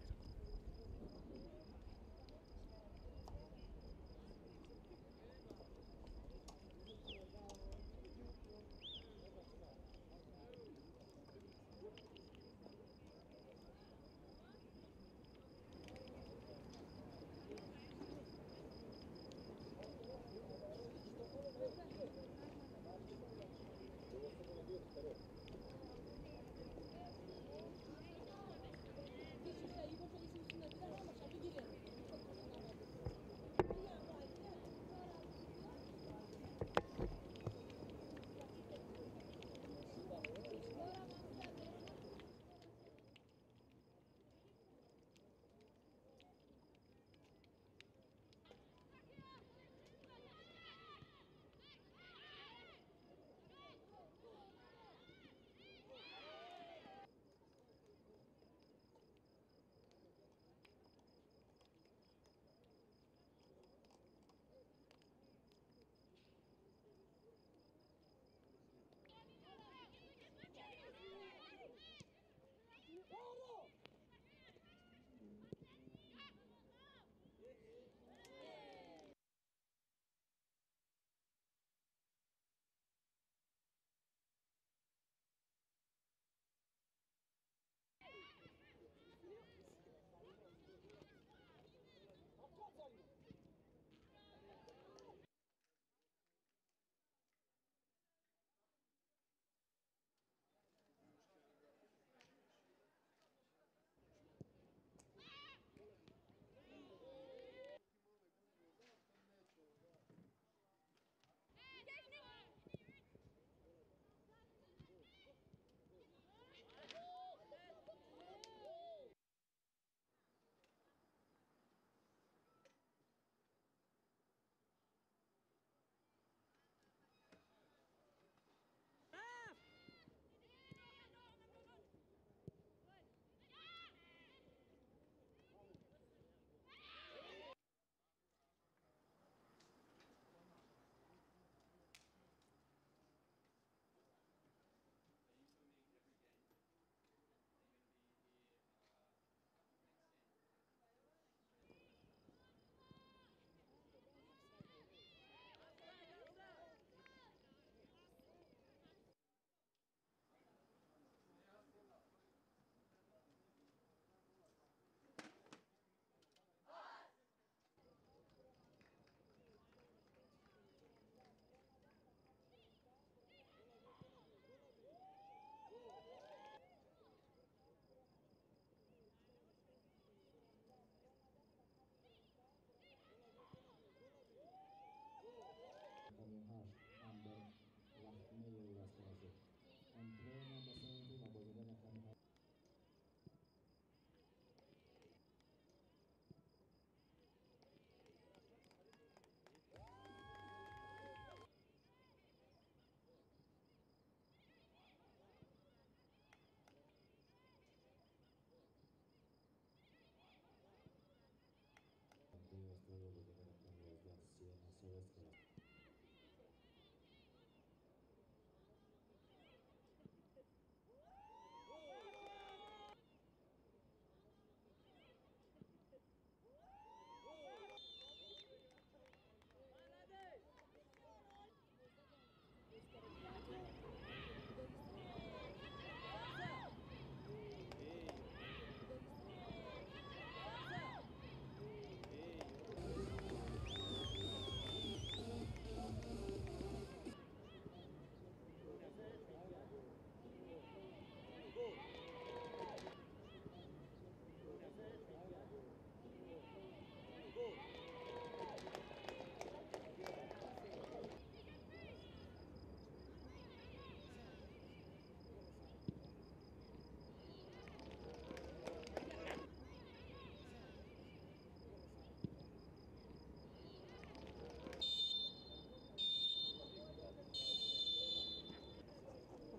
عوض کنم.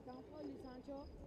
Então, olha, Sancho.